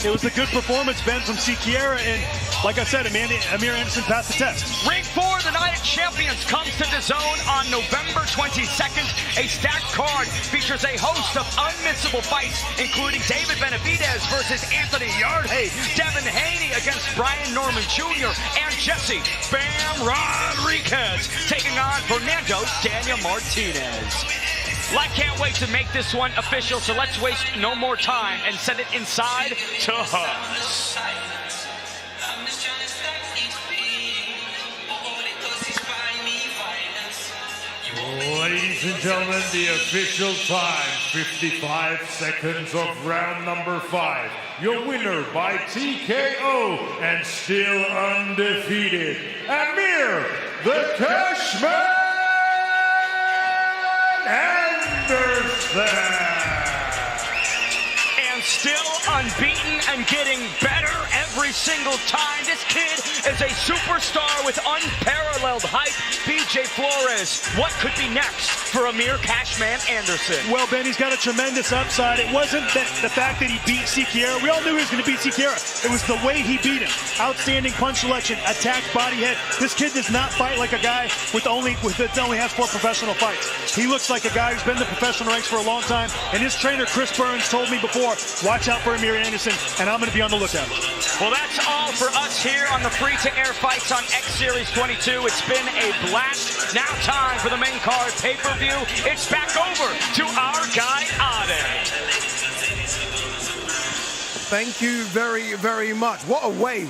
It was a good performance, Ben, from Siqueira, and like I said, Amir Anderson passed the test. Ring 4, the Night of Champions, comes to DAZN on November 22nd. A stacked card features a host of unmissable fights, including David Benavidez versus Anthony Yarde, Devin Haney against Brian Norman Jr., and Jesse Bam Rodriguez taking on Fernando Daniel Martinez. Well, I can't wait to make this one official, so let's waste no more time and send it inside to us. Ladies and gentlemen, the official time, 55 seconds of round number 5. Your winner by TKO and still undefeated, Amir the Cashman Anderson. And still unbeaten and getting better every single time. This kid is a superstar with unparalleled hype. BJ Flores, what could be next for Amir Cashman Anderson? Well, Ben, he's got a tremendous upside. It wasn't the fact that he beat Siqueira. We all knew he was going to beat Siqueira. It was the way he beat him. Outstanding punch selection, attack, body, head. This kid does not fight like a guy that only has 4 professional fights. He looks like a guy who's been in the professional ranks for a long time. And his trainer, Chris Burns, told me before, watch out for Amir Anderson, and I'm going to be on the lookout. Well, that's all for us here on the free-to-air fights on X Series 22. It's been a blast. Now time for the main card pay-per-view. It's back over to our guy, Ade. Thank you very, very much. What a way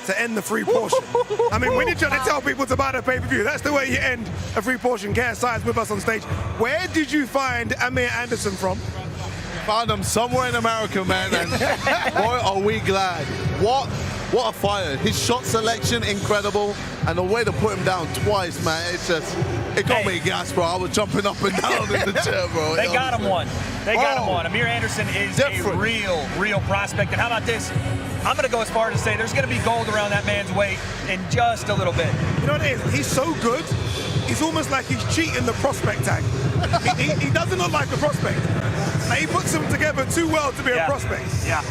to end the free portion. I mean, when you're trying to tell people to buy the pay-per-view, that's the way you end a free portion. KSI is with us on stage. Where did you find Amir Anderson from? Found him somewhere in America, man, and boy, are we glad. What a fighter. His shot selection, incredible, and the way to put him down twice, man, it got me gas, bro. I was jumping up and down in the chair, bro. They got him one. They got him one. Amir Anderson is a real prospect. And how about this? I'm going to go as far as to say there's going to be gold around that man's weight in just a little bit. You know what it is? He's so good, it's almost like he's cheating the prospect tag. he doesn't look like a prospect. He puts them together too well to be a prospect. Yeah.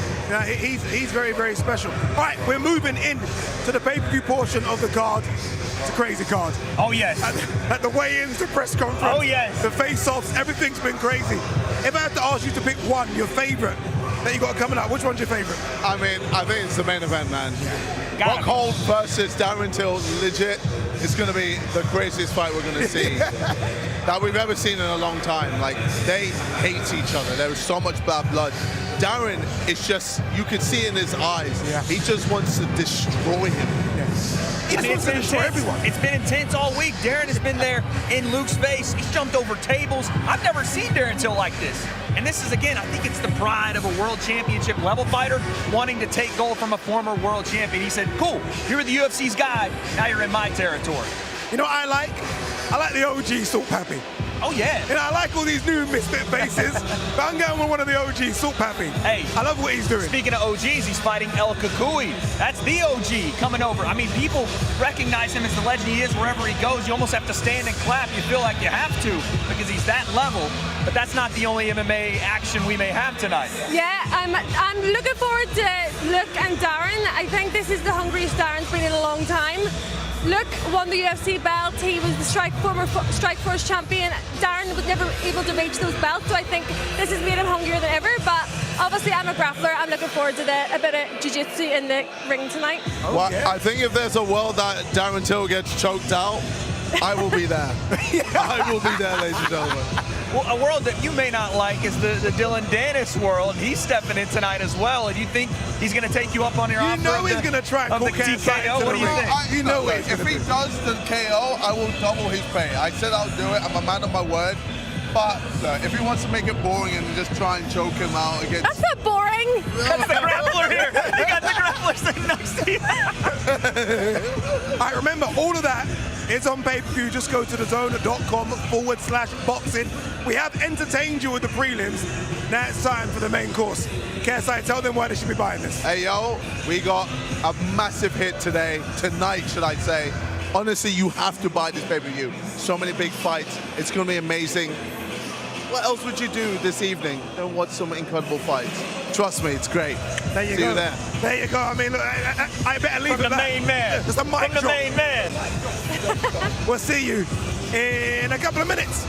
He's very, very special. All right, we're moving in to the pay-per-view portion of the card. It's a crazy card. Oh, yes. At the weigh-ins, the press conference. Oh, yes. The face-offs, everything's been crazy. If I had to ask you to pick one, your favorite that you got coming up, which one's your favorite? I mean, I think it's the main event, man. Rockhold versus Darren Till, legit. It's going to be the craziest fight we're going to see that we've ever seen in a long time. Like, they hate each other. There is so much bad blood. Darren is just, you can see in his eyes, he just wants to destroy him. He just wants to destroy everyone. It's been intense all week. Darren has been there in Luke's face. He's jumped over tables. I've never seen Darren Till like this. And this is, again, I think it's the pride of a world championship level fighter wanting to take gold from a former world champion. He said, cool, you're the UFC's guy. Now you're in my territory. You know what I like? I like the OG Salt Pappy. Oh, yeah. You know, I like all these new misfit faces, but I'm going with one of the OGs, Salt Pappy. Hey. I love what he's doing. Speaking of OGs, he's fighting El Kukui. That's the OG coming over. I mean, people recognize him as the legend he is wherever he goes. You almost have to stand and clap. You feel like you have to because he's that level. But that's not the only MMA action we may have tonight. Yeah, I'm looking forward to Luke and Darren. I think this is the hungriest Darren's been in a long time. Luke won the UFC belt. He was the former Strikeforce champion. Darren was never able to reach those belts, so I think this has made him hungrier than ever. But obviously, I'm a grappler. I'm looking forward to a bit of jiu-jitsu in the ring tonight. Well, I think if there's a world that Darren Till gets choked out, I will be there. I will be there, ladies and gentlemen. Well, a world that you may not like is the Dylan Dennis world. He's stepping in tonight as well. And you think he's going to take you up on your offer? You know he's going to try and call TKO. What do you think? You know it. If he does the KO, I will double his pay. I said I'll do it. I'm a man of my word. But if he wants to make it boring and just try and choke him out against... That's not boring. That's the grappler here. You got the grappler sitting next to you. I remember all of that. It's on pay-per-view. Just go to DAZN.com/boxing. We have entertained you with the prelims. Now it's time for the main course. KSI, tell them why they should be buying this. Hey, yo, we got a massive hit tonight, should I say. Honestly, you have to buy this pay-per-view. So many big fights. It's going to be amazing. What else would you do this evening than watch some incredible fights? Trust me, it's great. There you See go. you there. There you go. I mean, look, I better leave From it the main man. Just a mic From the drop. main man. We'll see you in a couple of minutes.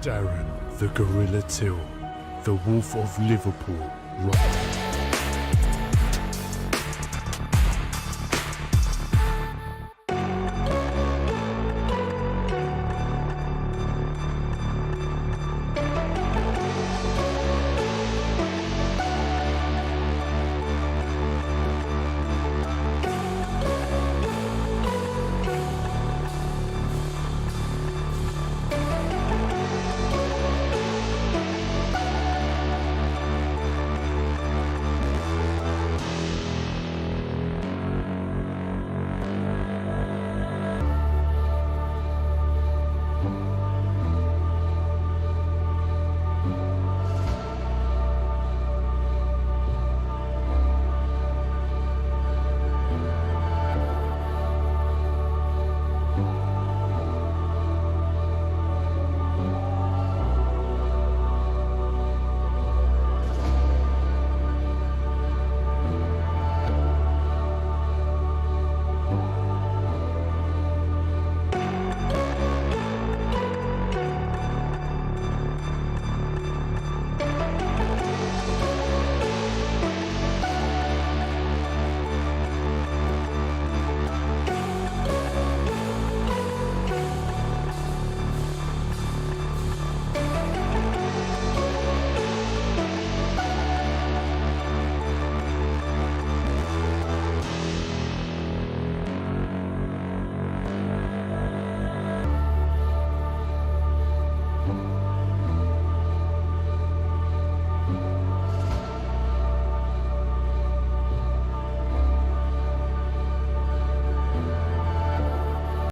Darren, the Gorilla Till, the Wolf of Liverpool, rocked.